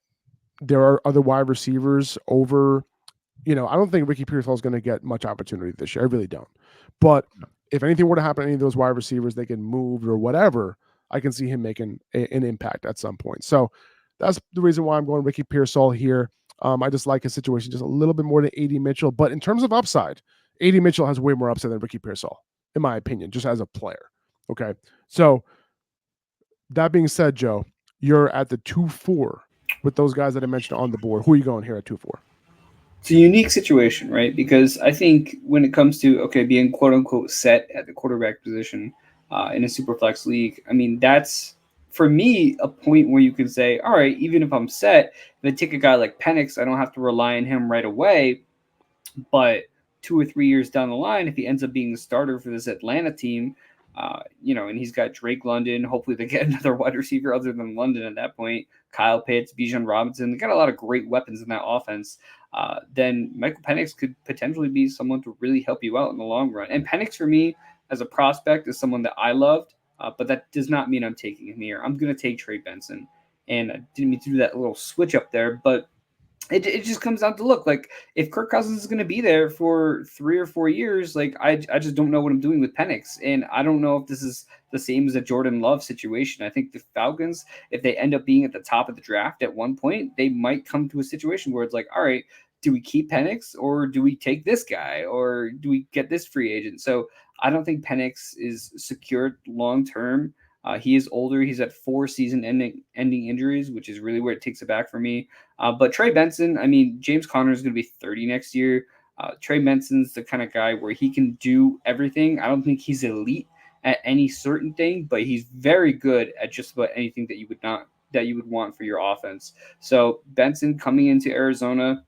there are other wide receivers over. I don't think Ricky Pearsall is going to get much opportunity this year. I really don't. But if anything were to happen to any of those wide receivers, they get moved or whatever, I can see him making an impact at some point. So that's the reason why I'm going Ricky Pearsall here. I just like his situation just a little bit more than AD Mitchell. But in terms of upside, AD Mitchell has way more upside than Ricky Pearsall, in my opinion, just as a player. Okay. So that being said, Joe, you're at the 2-4 with those guys that I mentioned on the board. Who are you going here at 2-4? It's a unique situation, right? Because I think when it comes to being quote unquote set at the quarterback position in a super flex league, I mean that's for me a point where you can say, all right, even if I'm set, if I take a guy like Penix, I don't have to rely on him right away. But 2 or 3 years down the line, if he ends up being the starter for this Atlanta team, and he's got Drake London, hopefully they get another wide receiver other than London at that point, Kyle Pitts, Bijan Robinson, they got a lot of great weapons in that offense. Then Michael Penix could potentially be someone to really help you out in the long run. And Penix for me as a prospect is someone that I loved, but that does not mean I'm taking him here. I'm going to take Trey Benson. And I didn't mean to do that little switch up there, but it just comes down to look like if Kirk Cousins is going to be there for 3 or 4 years, like I just don't know what I'm doing with Penix, and I don't know if this is the same as a Jordan Love situation. I think the Falcons, if they end up being at the top of the draft at one point, they might come to a situation where it's like, all right, do we keep Penix or do we take this guy or do we get this free agent? So I don't think Penix is secured long term. He is older. He's at 4 season-ending injuries, which is really where it takes it back for me. But Trey Benson, I mean, James Conner is going to be 30 next year. Trey Benson's the kind of guy where he can do everything. I don't think he's elite at any certain thing, but he's very good at just about anything that you would want for your offense. So Benson coming into Arizona,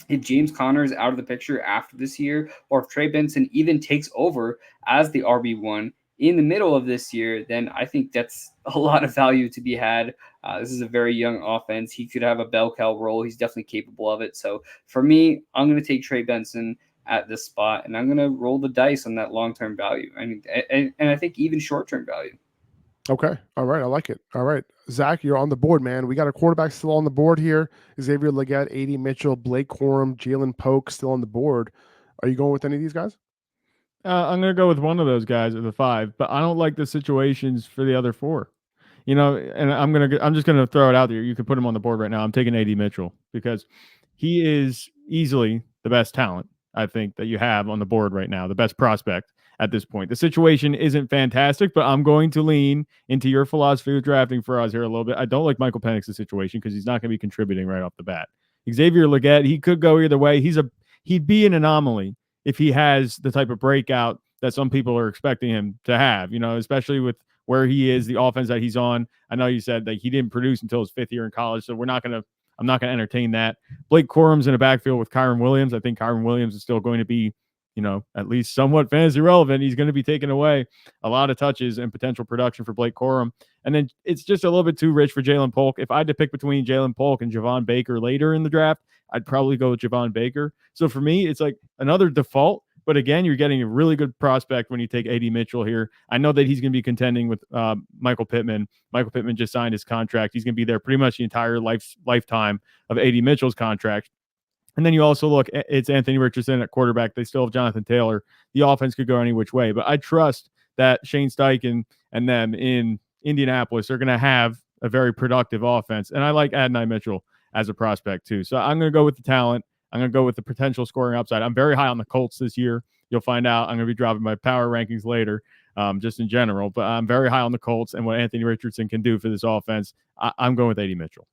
if James Conner is out of the picture after this year, or if Trey Benson even takes over as the RB1 in the middle of this year, then I think that's a lot of value to be had. This is a very young offense. He could have a bell cow role. He's definitely capable of it. So for me, I'm going to take Trey Benson at this spot, and I'm going to roll the dice on that long-term value. I mean, and I think even short-term value. Okay. All right. I like it. All right. Zach, you're on the board, man. We got a quarterback still on the board here. Xavier Leggett, AD Mitchell, Blake Corum, Jalen Polk still on the board. Are you going with any of these guys? I'm going to go with one of those guys at the 5, but I don't like the situations for the other 4. And I'm just going to throw it out there. You could put him on the board right now. I'm taking AD Mitchell because he is easily the best talent, I think, that you have on the board right now, the best prospect. at this point. The situation isn't fantastic, but I'm going to lean into your philosophy of drafting for us here a little bit. I don't like Michael Penix's situation because he's not going to be contributing right off the bat. Xavier Legette, he could go either way. He'd be an anomaly if he has the type of breakout that some people are expecting him to have, especially with where he is, the offense that he's on. I know you said that he didn't produce until his 5th year in college, so I'm not going to entertain that. Blake Corum's in a backfield with Kyron Williams. I think Kyron Williams is still going to be, at least somewhat fantasy relevant. He's going to be taking away a lot of touches and potential production for Blake Corum. And then it's just a little bit too rich for Jalen Polk. If I had to pick between Jalen Polk and Javon Baker later in the draft, I'd probably go with Javon Baker. So for me, it's like another default. But again, you're getting a really good prospect when you take A.D. Mitchell here. I know that he's going to be contending with Michael Pittman. Michael Pittman just signed his contract. He's going to be there pretty much the entire lifetime of A.D. Mitchell's contract. And then you also look, it's Anthony Richardson at quarterback. They still have Jonathan Taylor. The offense could go any which way. But I trust that Shane Steichen and them in Indianapolis are going to have a very productive offense. And I like Adonai Mitchell as a prospect too. So I'm going to go with the talent. I'm going to go with the potential scoring upside. I'm very high on the Colts this year. You'll find out. I'm going to be dropping my power rankings later, just in general. But I'm very high on the Colts and what Anthony Richardson can do for this offense. I'm going with A.D. Mitchell.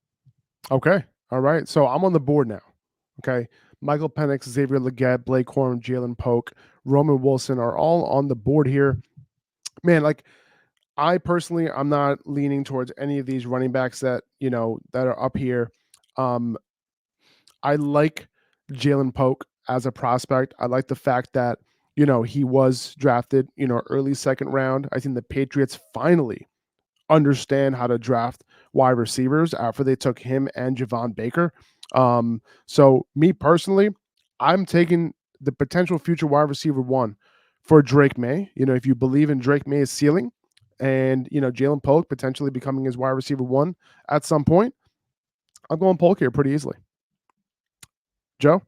Okay. All right. So I'm on the board now. Okay. Michael Penix, Xavier Legette, Blake Corum, Jalen Polk, Roman Wilson are all on the board here. Man, like I personally, I'm not leaning towards any of these running backs that, that are up here. I like Jalen Polk as a prospect. I like the fact that, he was drafted, early 2nd round. I think the Patriots finally understand how to draft wide receivers after they took him and Javon Baker. So me personally, I'm taking the potential future wide receiver 1 for Drake May. If you believe in Drake May's ceiling and, Jalen Polk potentially becoming his wide receiver 1 at some point, I'm going Polk here pretty easily. Joe?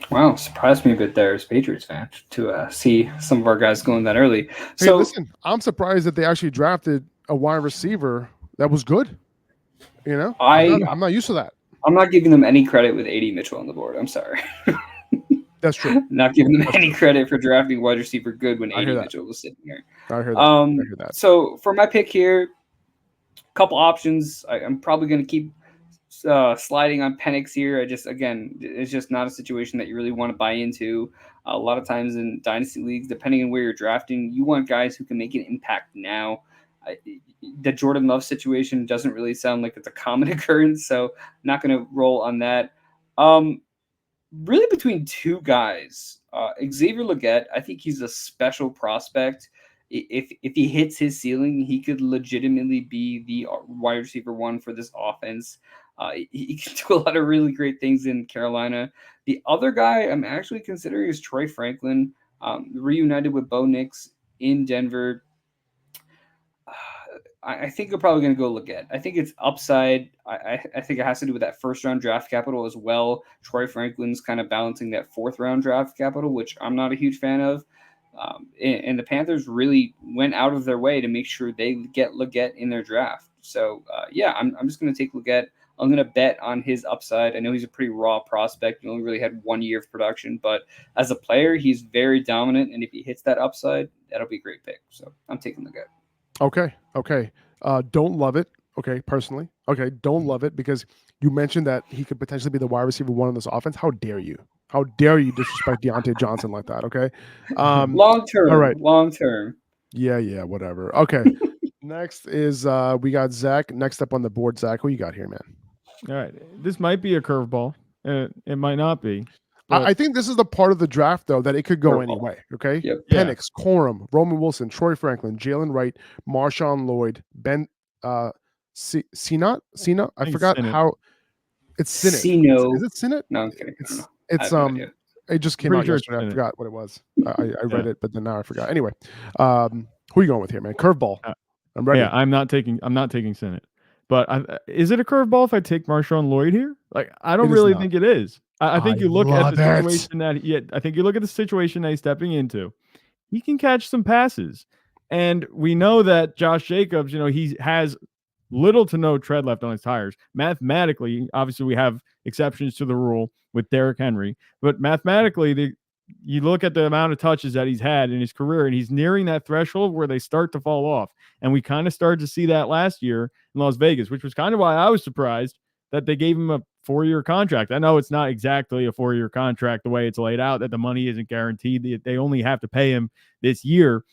Wow, surprised me a bit there as a Patriots fan to see some of our guys going that early. Hey, listen, I'm surprised that they actually drafted a wide receiver that was good. I'm not used to that. I'm not giving them any credit with A.D. Mitchell on the board. I'm sorry. That's true. Not giving them any credit for drafting wide receiver good when A.D. Mitchell was sitting here. I heard that. So for my pick here, a couple options. I'm probably going to keep sliding on Penix here. It's just not a situation that you really want to buy into. A lot of times in dynasty leagues, depending on where you're drafting, you want guys who can make an impact now. The Jordan Love situation doesn't really sound like it's a common occurrence, so not going to roll on that. Really between 2 guys, Xavier Legette, I think he's a special prospect. If he hits his ceiling, he could legitimately be the wide receiver 1 for this offense. He can do a lot of really great things in Carolina. The other guy I'm actually considering is Troy Franklin, reunited with Bo Nix in Denver. I think you're probably going to go Legette. I think it's upside. I think it has to do with that 1st round draft capital as well. Troy Franklin's kind of balancing that 4th round draft capital, which I'm not a huge fan of. And the Panthers really went out of their way to make sure they get Legette in their draft. So, I'm just going to take Legette. I'm going to bet on his upside. I know he's a pretty raw prospect. He only really had 1 year of production, but as a player, he's very dominant. And if he hits that upside, that'll be a great pick. So I'm taking Legette. Okay. Don't love it. Okay, personally. Okay, don't love it because you mentioned that he could potentially be the wide receiver 1 in this offense. How dare you? How dare you disrespect Deontay Johnson like that? Okay. Long term. All right. Long term. Yeah. Whatever. Okay. Next is we got Zach. Next up on the board, Zach. Who you got here, man? All right. This might be a curveball. It might not be. I think this is the part of the draft, though, that it could go any way. Okay. Yep. Penix, Corum, Roman Wilson, Troy Franklin, Jalen Wright, Marshawn Lloyd, Ben Sinot? I forgot Sinnott. how it's Sinnott. Sino. Is it Sinnott? No, I'm kidding. It's it just came out yesterday. I forgot what it was. I read it, but then now I forgot. Anyway, who are you going with here, man? Curveball. I'm ready. Yeah, I'm not taking Sinnott. But is it a curveball if I take Marshawn Lloyd here? Like, I don't really think it is. I think you look at the situation I think you look at the situation that he's stepping into. He can catch some passes. And we know that Josh Jacobs, he has little to no tread left on his tires. Mathematically, obviously we have exceptions to the rule with Derrick Henry, but mathematically you look at the amount of touches that he's had in his career, and he's nearing that threshold where they start to fall off. And we kind of started to see that last year in Las Vegas, which was kind of why I was surprised that they gave him a 4-year contract. I know it's not exactly a 4-year contract the way it's laid out, that the money isn't guaranteed. They only have to pay him this year.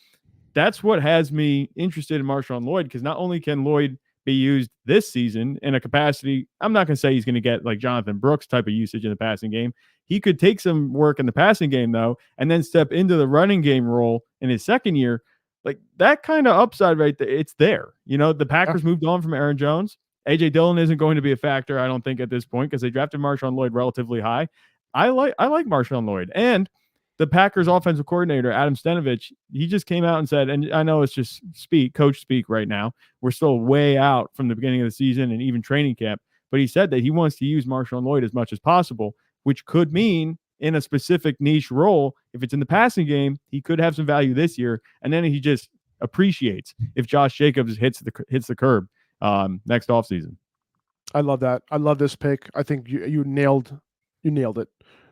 That's what has me interested in Marshawn Lloyd, because not only can Lloyd be used this season in a capacity, I'm not going to say he's going to get like Jonathan Brooks type of usage in the passing game. He could take some work in the passing game, though, and then step into the running game role in his second year. Like that kind of upside right there, it's there. The Packers moved on from Aaron Jones. A.J. Dillon isn't going to be a factor, I don't think, at this point, because they drafted Marshawn Lloyd relatively high. I like Marshawn Lloyd. And the Packers offensive coordinator, Adam Stenovich, he just came out and said, and I know it's just coach speak right now. We're still way out from the beginning of the season and even training camp. But he said that he wants to use Marshawn Lloyd as much as possible, which could mean in a specific niche role, if it's in the passing game, he could have some value this year. And then he just appreciates if Josh Jacobs hits the curb next offseason. I love that. I love this pick. I think you nailed it.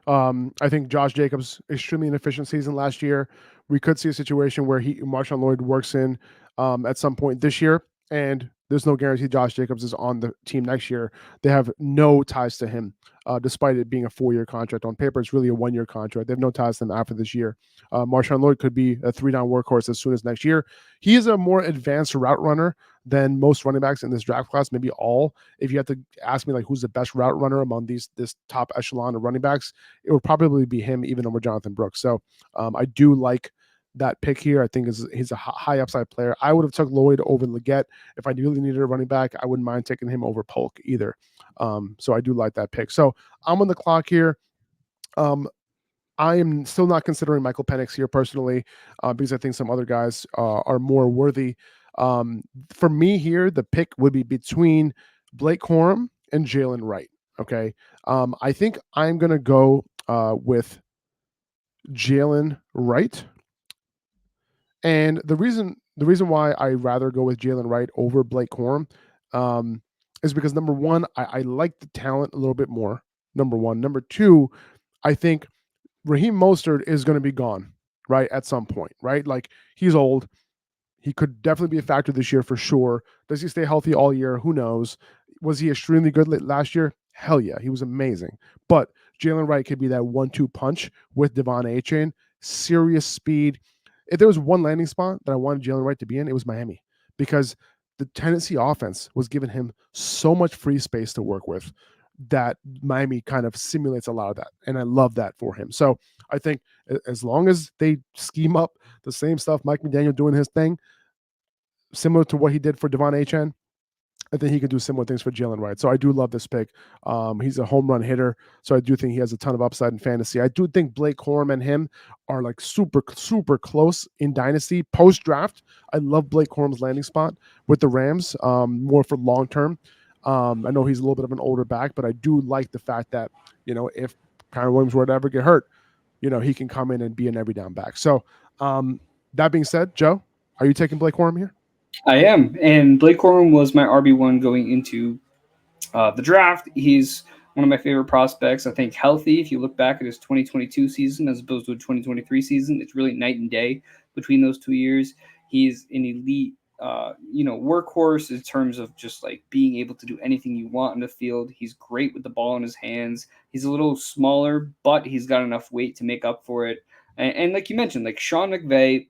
I think Josh Jacobs extremely inefficient season last year. We could see a situation where Marshawn Lloyd works in at some point this year, and there's no guarantee Josh Jacobs is on the team next year. They have no ties to him, despite it being a 4-year contract. On paper, it's really a 1-year contract. They have no ties to him after this year. Marshawn Lloyd could be a 3-down workhorse as soon as next year. He is a more advanced route runner than most running backs in this draft class, maybe all. If you had to ask me, like, who's the best route runner among this top echelon of running backs, it would probably be him, even over Jonathan Brooks. So I do like that pick here. I think he's a high upside player. I would have took Lloyd over Leggett. If I really needed a running back, I wouldn't mind taking him over Polk either. So I do like that pick. So I'm on the clock here. I am still not considering Michael Penix here personally, because I think some other guys are more worthy. For me here, the pick would be between Blake Corum and Jalen Wright. Okay. I think I'm going to go with Jalen Wright. And the reason why I rather go with Jalen Wright over Blake Corum is because, number one, I like the talent a little bit more. Number one. Number two, I think Raheem Mostert is going to be gone, right, at some point, right? Like, he's old. He could definitely be a factor this year for sure. Does he stay healthy all year? Who knows? Was he extremely good last year? Hell yeah, he was amazing. But Jalen Wright could be that 1-2 punch with Devon Achane. Serious speed. If there was one landing spot that I wanted Jalen Wright to be in, it was Miami, because the Tennessee offense was giving him so much free space to work with that Miami kind of simulates a lot of that. And I love that for him. So I think as long as they scheme up the same stuff, Mike McDaniel doing his thing, similar to what he did for Devon Achane, I think he can do similar things for Jalen Wright. So I do love this pick. He's a home run hitter, so I do think he has a ton of upside in fantasy. I do think Blake Corum and him are like super, super close in Dynasty. Post-draft, I love Blake Corum's landing spot with the Rams, more for long-term. I know he's a little bit of an older back, but I do like the fact that, if Kyren Williams were to ever get hurt, he can come in and be an every down back. So that being said, Joe, are you taking Blake Corum here? I am, and Blake Corum was my RB1 going into the draft. He's one of my favorite prospects. I think healthy, if you look back at his 2022 season as opposed to a 2023 season, it's really night and day between those 2 years. He's an elite, workhorse in terms of just like being able to do anything you want in the field. He's great with the ball in his hands. He's a little smaller, but he's got enough weight to make up for it. And like you mentioned, like Sean McVay,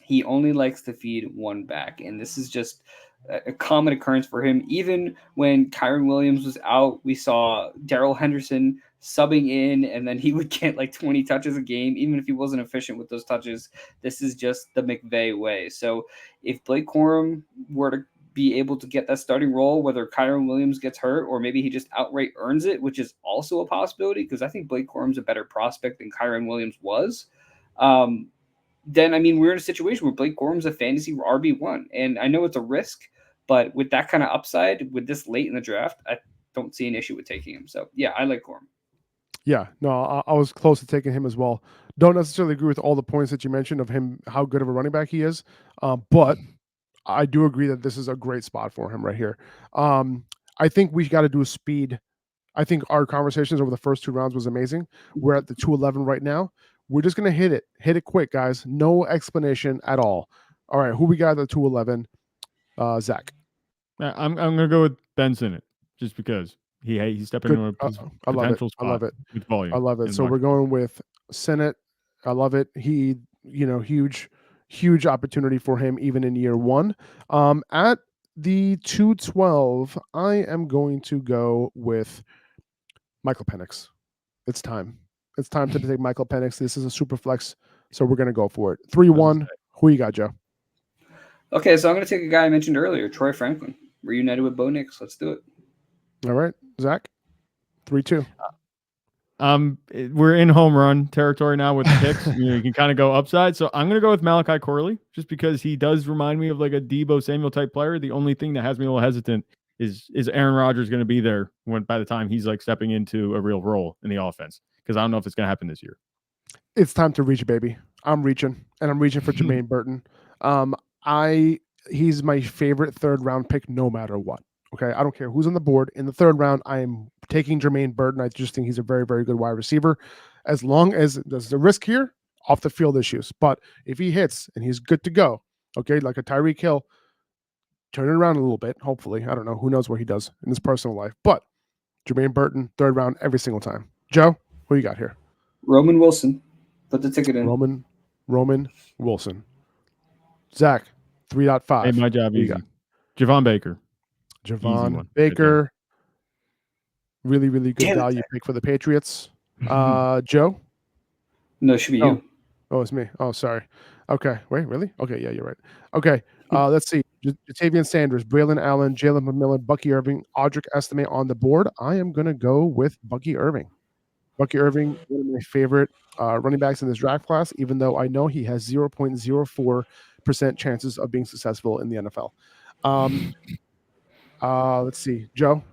he only likes to feed one back, and this is just a common occurrence for him. Even when Kyren Williams was out, we saw Darrell Henderson subbing in, and then he would get like 20 touches a game, even if he wasn't efficient with those touches. This is just the McVay way. So if Blake Corum were to be able to get that starting role, whether Kyren Williams gets hurt or maybe he just outright earns it, which is also a possibility, because I think Blake Corum's a better prospect than Kyren Williams was. Then, I mean, we're in a situation where Blake Corum's a fantasy RB1. And I know it's a risk, but with that kind of upside, with this late in the draft, I don't see an issue with taking him. So, yeah, I like Corum. Yeah, no, I was close to taking him as well. Don't necessarily agree with all the points that you mentioned of him, how good of a running back he is. But I do agree that this is a great spot for him right here. I think we got to do a speed. I think our conversations over the first 2 rounds was amazing. We're at the 211 right now. We're just gonna hit it quick, guys. No explanation at all. All right, who we got at 211? Zach. I'm gonna go with Ben Sinnott just because he's stepping Good. into a I love it. potential I love spot it. with I volume. love it. in the So we're market. going with Senate. I love it. He, huge opportunity for him even in year one. At the 212, I am going to go with Michael Penix. It's time. It's time to take Michael Penix. This is a super flex, so we're going to go for it. 3-1. Who you got, Joe? Okay, so I'm going to take a guy I mentioned earlier, Troy Franklin, reunited with Bo Nix. Let's do it. All right, Zach. 3-2. We're in home run territory now with the picks. You can kind of go upside. So I'm going to go with Malachi Corley just because he does remind me of like a Debo Samuel type player. The only thing that has me a little hesitant is Aaron Rodgers going to be there by the time he's like stepping into a real role in the offense? Because I don't know if it's going to happen this year. It's time to reach, baby. I'm reaching, and I'm reaching for Jermaine Burton. He's my favorite third round pick, no matter what. Okay, I don't care who's on the board in the third round. I am taking Jermaine Burton. I just think he's a very, very good wide receiver. As long as there's the risk here, off the field issues, but if he hits and he's good to go, okay, like a Tyreek Hill, turn it around a little bit. Hopefully, I don't know. Who knows what he does in his personal life, but Jermaine Burton, third round every single time. Joe, who you got here? Roman Wilson. Put the ticket in. Roman Wilson. Zach, 3.5. Made my job easy. Javon Baker. Javon Baker. Right, really, really good value pick for the Patriots. Joe? No, it should be you. Oh, it's me. Oh, sorry. Okay. Wait, really? Okay, yeah, you're right. Okay. Let's see. Jatavian Sanders, Braylon Allen, Jalen McMillan, Bucky Irving, Audric Estime on the board. I am going to go with Bucky Irving. Bucky Irving, one of my favorite running backs in this draft class, even though I know he has 0.04% chances of being successful in the NFL. Let's see. Joe?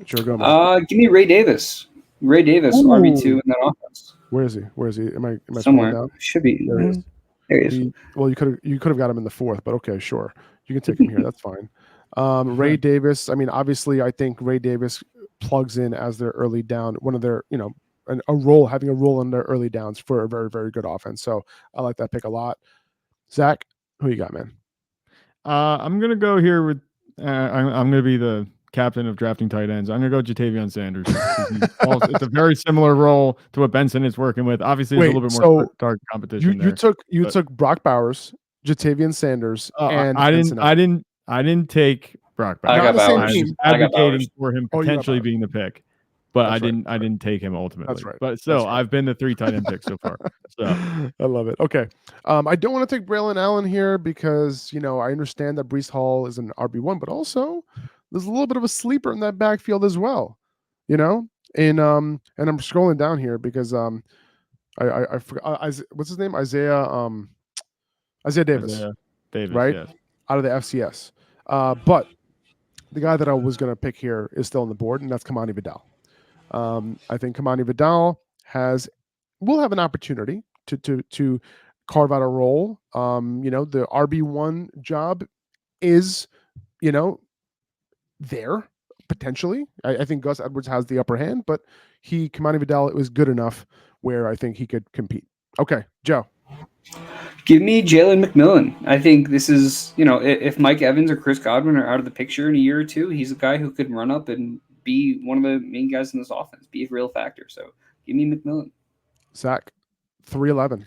Sure, go, man. Give me Ray Davis. Ray Davis, RB2 in that offense. Where is he? Am I somewhere down? Should be. There he is. There he is. Well, you could have got him in the fourth, but okay, sure. You can take him here. That's fine. Ray Davis. I mean, obviously, I think Ray Davis plugs in as their early down, one of their, having a role in their early downs for a very, very good offense. So I like that pick a lot. Zach, who you got, man? I'm gonna go here with. I'm gonna be the captain of drafting tight ends. I'm gonna go Jatavian Sanders. It's a very similar role to what Benson is working with. Obviously, there's a little bit more target competition. You took Brock Bowers, Jatavian Sanders, and I didn't take Brock Bowers. I got Bowers. I was advocating for him potentially being the pick, but I didn't take him ultimately. That's right. But still, I've been the 3 tight end pick so far. So I love it. Okay. I don't want to take Braylon Allen here because, I understand that Breece Hall is an RB1, but also there's a little bit of a sleeper in that backfield as well, and I'm scrolling down here because I forgot what's his name? Isaiah Davis. Isaiah Davis, right? Yes. Out of the FCS. But the guy that I was going to pick here is still on the board, and that's Kamani Vidal. I think Kamani Vidal will have an opportunity to carve out a role. The RB1 job is, there potentially. I think Gus Edwards has the upper hand, but Kamani Vidal was good enough where I think he could compete. Okay, Joe. Give me Jalen McMillan. I think this is, if Mike Evans or Chris Godwin are out of the picture in a year or two, he's a guy who could run up and be one of the main guys in this offense, be a real factor. So give me McMillan. Zach, 311.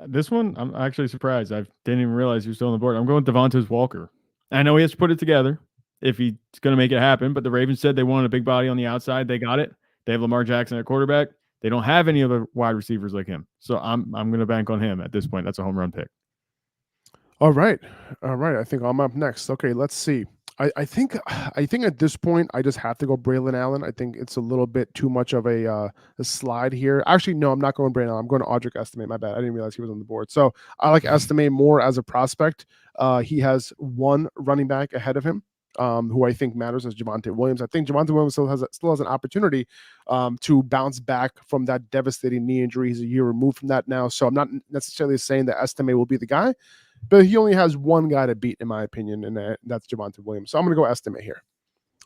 This one, I'm actually surprised. I didn't even realize you were still on the board. I'm going Devontae Walker. I know he has to put it together if he's going to make it happen, but the Ravens said they wanted a big body on the outside. They got it. They have Lamar Jackson at quarterback. They don't have any other wide receivers like him. So I'm going to bank on him at this point. That's a home run pick. All right. I think I'm up next. Okay, let's see. I think at this point I just have to go Braylon Allen. I think it's a little bit too much of a slide here. Actually, no, I'm not going Braylon Allen. I'm going to Audric Estime. My bad. I didn't realize he was on the board. So I like Estime more as a prospect. He has one running back ahead of him, who I think matters, as Javonte Williams. I think Javonte Williams still has an opportunity to bounce back from that devastating knee injury. He's a year removed from that now. So I'm not necessarily saying that Estime will be the guy, but he only has one guy to beat, in my opinion, and that's Javonte Williams. So I'm going to go Estime here.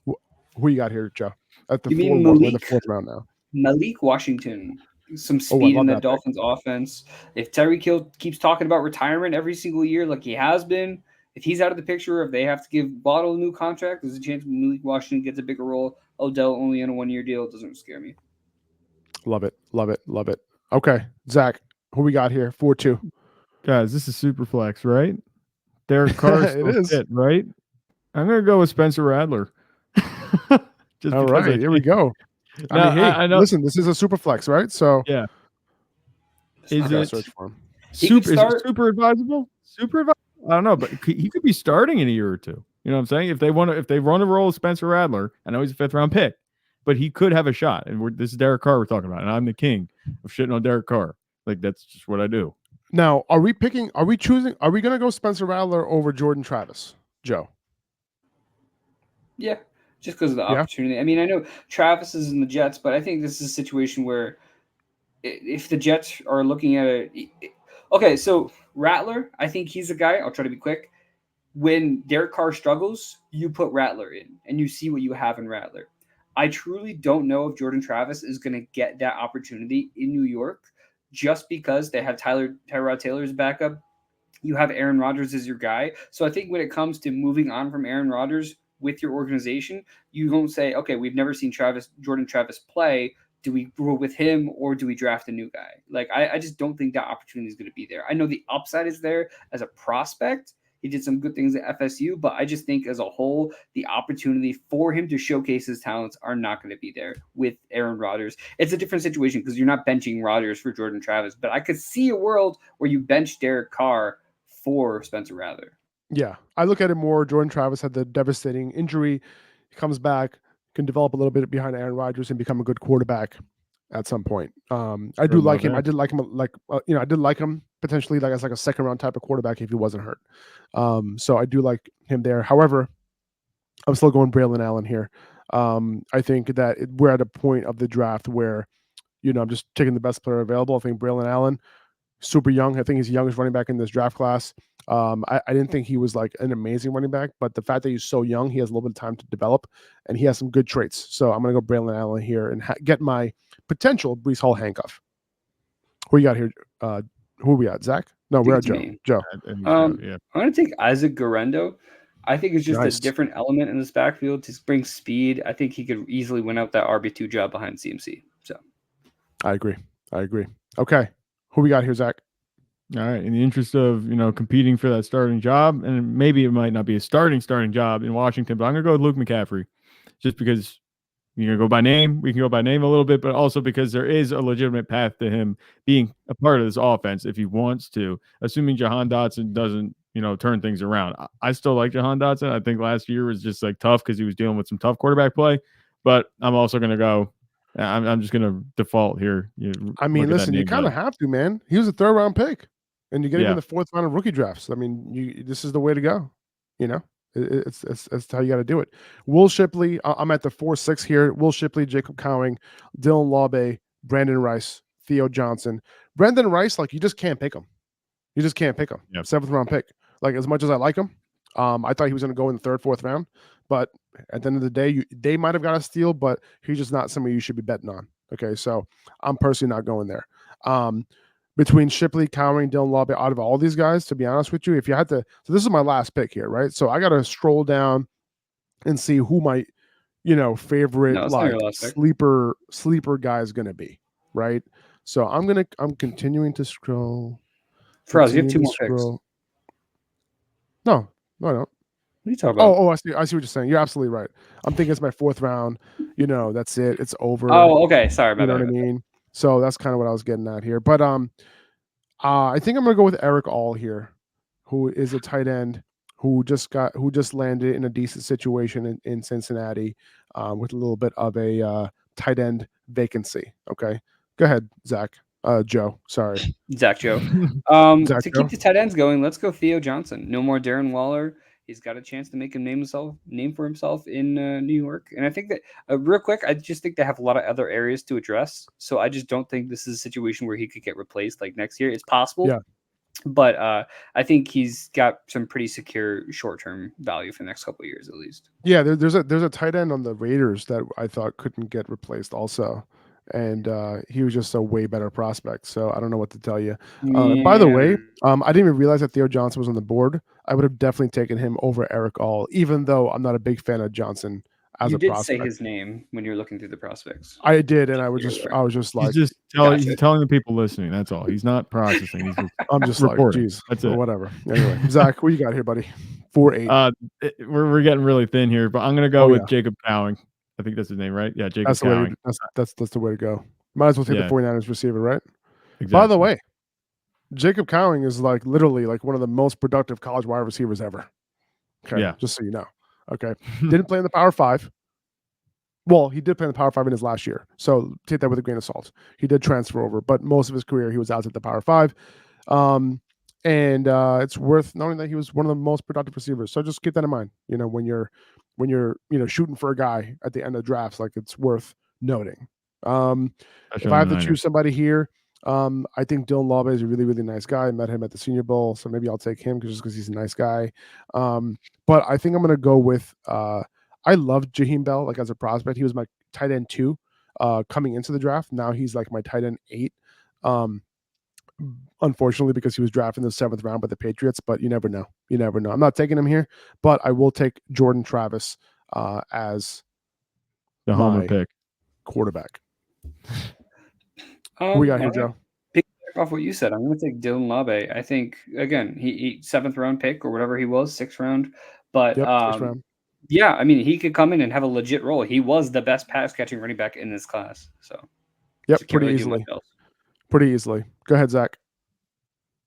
Who you got here, Joe? At the fourth round now. Malik Washington. some Oh, I speed in love that that pick. Dolphins offense. If Tyreek Hill keeps talking about retirement every single year like he has been, if he's out of the picture, if they have to give Bottle a new contract, there's a chance Malik Washington gets a bigger role. Odell only on a 1-year deal. It doesn't scare me. Love it. Love it. Love it. Okay, Zach, who we got here? 4-2. Guys, this is super flex, right? Derek Carr is It still is. fit, right? I'm gonna go with Spencer Rattler. Just All because I right, here we think. go. I Now mean, hey, I know. listen, this is a super flex, right? So Yeah. It's Is not I gotta it search for him. He could super? Is it start. super advisable? Super advisable? I don't know, but he could be starting in a year or two. You know what I'm saying? If they want to, if they run a roll with Spencer Rattler, I know he's a 5th round pick, but he could have a shot. And this is Derek Carr we're talking about, and I'm the king of shitting on Derek Carr. Like that's just what I do. Now, are we picking? Are we choosing? Are we gonna go Spencer Rattler over Jordan Travis, Joe? Yeah, just because of the Yeah. opportunity. I mean, I know Travis is in the Jets, but I think this is a situation where if the Jets are looking at it, okay, so Rattler, I think he's a guy. I'll try to be quick. When Derek Carr struggles, you put Rattler in and you see what you have in Rattler. I truly don't know if Jordan Travis is going to get that opportunity in New York just because they have Tyrod Taylor's backup. You have Aaron Rodgers as your guy. So I think when it comes to moving on from Aaron Rodgers with your organization, you don't say, okay, we've never seen Jordan Travis play. Do we roll with him or do we draft a new guy? Like, I just don't think that opportunity is going to be there. I know the upside is there as a prospect. He did some good things at FSU, but I just think as a whole, the opportunity for him to showcase his talents are not going to be there with Aaron Rodgers. It's a different situation because you're not benching Rodgers for Jordan Travis, but I could see a world where you bench Derek Carr for Spencer Rattler. Yeah, I look at it more. Jordan Travis had the devastating injury. He comes back, can develop a little bit behind Aaron Rodgers and become a good quarterback at some point. I do like him. I did like him. I did like him potentially like as like a 2nd round type of quarterback if he wasn't hurt. So I do like him there. However, I'm still going Braylon Allen here. I think that we're at a point of the draft where I'm just taking the best player available. I think Braylon Allen, super young. I think he's the youngest running back in this draft class. I didn't think he was like an amazing running back, but the fact that he's so young, he has a little bit of time to develop, and he has some good traits. So I'm going to go Braylon Allen here and get my potential Brees Hall handcuff. Who you got here? Who are we at? Zach? No, we're at Joe. Me. Joe. I'm going to take Isaac Garendo. I think it's just Nice. a different element in this backfield to bring speed. I think he could easily win out that RB2 job behind CMC. So I agree. Okay. Who we got here, Zach? All right. In the interest of, competing for that starting job, and maybe it might not be a starting job in Washington, but I'm going to go with Luke McCaffrey just because you're going to go by name. We can go by name a little bit, but also because there is a legitimate path to him being a part of this offense if he wants to, assuming Jahan Dotson doesn't, turn things around. I still like Jahan Dotson. I think last year was just like tough because he was dealing with some tough quarterback play, but I'm also going to go. I'm just going to default here. I mean, listen, you kind of have to, man. He was a 3rd round pick, and you get him in the 4th round of rookie drafts. I mean, this is the way to go. It's how you got to do it. Will Shipley, I'm at the 4-6 here. Will Shipley, Jacob Cowing, Dylan Laube, Brandon Rice, Theo Johnson. Brandon Rice, like you just can't pick him. You just can't pick him. Yep. 7th round pick. Like as much as I like him, I thought he was going to go in the 3rd, 4th round. But at the end of the day, they might have got a steal, but he's just not somebody you should be betting on. Okay, so I'm personally not going there. Between Shipley, Cowing, Dylan Laube, out of all these guys, to be honest with you, if you had to, so this is my last pick here, right? So I got to stroll down and see who my, favorite like sleeper guy is going to be, right? So I'm continuing to scroll. Faraz, you have 2 more picks. No, I don't. What are you talking about? Oh, I see what you're saying. You're absolutely right. I'm thinking it's my 4th round. That's it. It's over. Oh, okay. Sorry about that. You know what I mean? So that's kind of what I was getting at here. But I think I'm gonna go with Eric All here, who is a tight end who just landed in a decent situation in Cincinnati with a little bit of a tight end vacancy. Okay, go ahead, Zach. Joe. Sorry, Zach Joe. Zach to Joe. keep the tight ends going, let's go Theo Johnson. No more Darren Waller. He's got a chance to make a name for himself in New York. And I think that real quick, I just think they have a lot of other areas to address. So I just don't think this is a situation where he could get replaced like next year. It's possible. Yeah. But I think he's got some pretty secure short-term value for the next couple of years at least. Yeah, there's a tight end on the Raiders that I thought couldn't get replaced also. and he was just a way better prospect. So I don't know what to tell you. And by the Yeah. way, I didn't even realize that Theo Johnson was on the board. I would have definitely taken him over Eric All, even though I'm not a big fan of Johnson as You a did say prospect. his name when you were looking through the prospects. I did, and I was just He's like, just Gotcha. he's telling the people listening. That's all. He's not processing. He's just I'm just like, reporting. geez, That's well, it. whatever. Anyway, Zach, what you got here, buddy? 4-8. We're getting really thin here, but I'm gonna go Oh, with yeah. Jacob Cowing. I think that's his name, right? Yeah, Jacob That's the way Cowing. to, that's the way to go. Might as well take Yeah, the 49ers receiver, right? exactly. By the way, Jacob Cowing is like literally like one of the most productive college wide receivers ever. Okay, Yeah. just so you know. Okay, didn't play in the Power Five. Well, he did play in the Power Five in his last year, so take that with a grain of salt. He did transfer over, but most of his career he was out at the Power Five. And it's worth knowing that he was one of the most productive receivers. So just keep that in mind. You know, when you're shooting for a guy at the end of drafts, like it's worth noting. If I have to choose somebody here, I think Dylan Laube is a really, really nice guy. I met him at the Senior Bowl, so maybe I'll take him just because he's a nice guy. But I think I'm going to go with. I love Jaheim Bell like as a prospect. He was my tight end 2 coming into the draft. Now he's like my tight end 8. Unfortunately, because he was drafted in the 7th round by the Patriots, but you never know. You never know. I'm not taking him here, but I will take Jordan Travis as the homer my pick quarterback. Who we got here, Joe? Pick off what you said. I'm going to take Dylan Laube. I think again, he 7th round pick or whatever he was, 6th round. But Yep, 6th round. yeah, I mean, he could come in and have a legit role. He was the best pass catching running back in this class. So yep, can't pretty really do much easily. else. Pretty easily. Go ahead, Zach.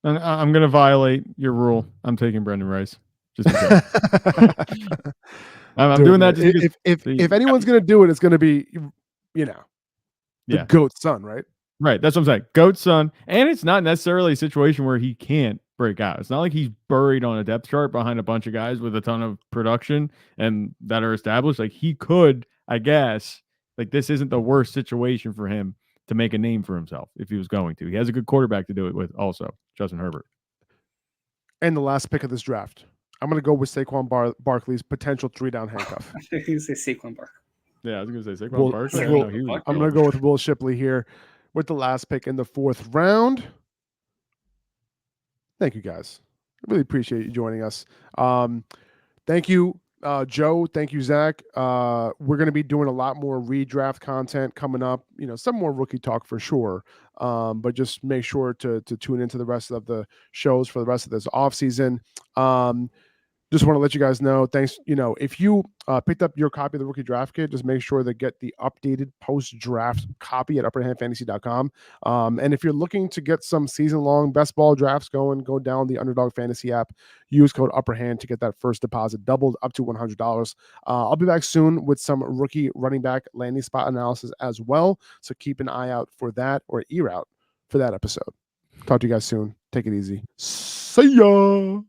I'm going to violate your rule. I'm taking Brendan Rice. Just because. I'm doing that just because if anyone's going to do it, it's going to be, the GOAT's son, right? Right. That's what I'm saying. GOAT's son. And it's not necessarily a situation where he can't break out. It's not like he's buried on a depth chart behind a bunch of guys with a ton of production and that are established. Like he could, I guess, like this isn't the worst situation for him to make a name for himself if he was going to. He has a good quarterback to do it with also, Justin Herbert. And the last pick of this draft, I'm going to go with Saquon Barkley's potential 3-down handcuff. I think you say Saquon Barkley. Yeah, I was going to say Saquon Barkley. I'm going to go with Will Shipley here with the last pick in the 4th round. Thank you, guys. I really appreciate you joining us. Thank you, Joe. Thank you, Zach. We're going to be doing a lot more redraft content coming up. Some more rookie talk for sure. But just make sure to tune into the rest of the shows for the rest of this offseason. Just want to let you guys know, thanks. If you picked up your copy of the Rookie Draft Kit, just make sure to get the updated post-draft copy at upperhandfantasy.com. And if you're looking to get some season-long best ball drafts going, go down the Underdog Fantasy app, use code UPPERHAND to get that first deposit doubled up to $100. I'll be back soon with some rookie running back landing spot analysis as well. So keep an eye out for that, or ear out for that episode. Talk to you guys soon. Take it easy. See ya.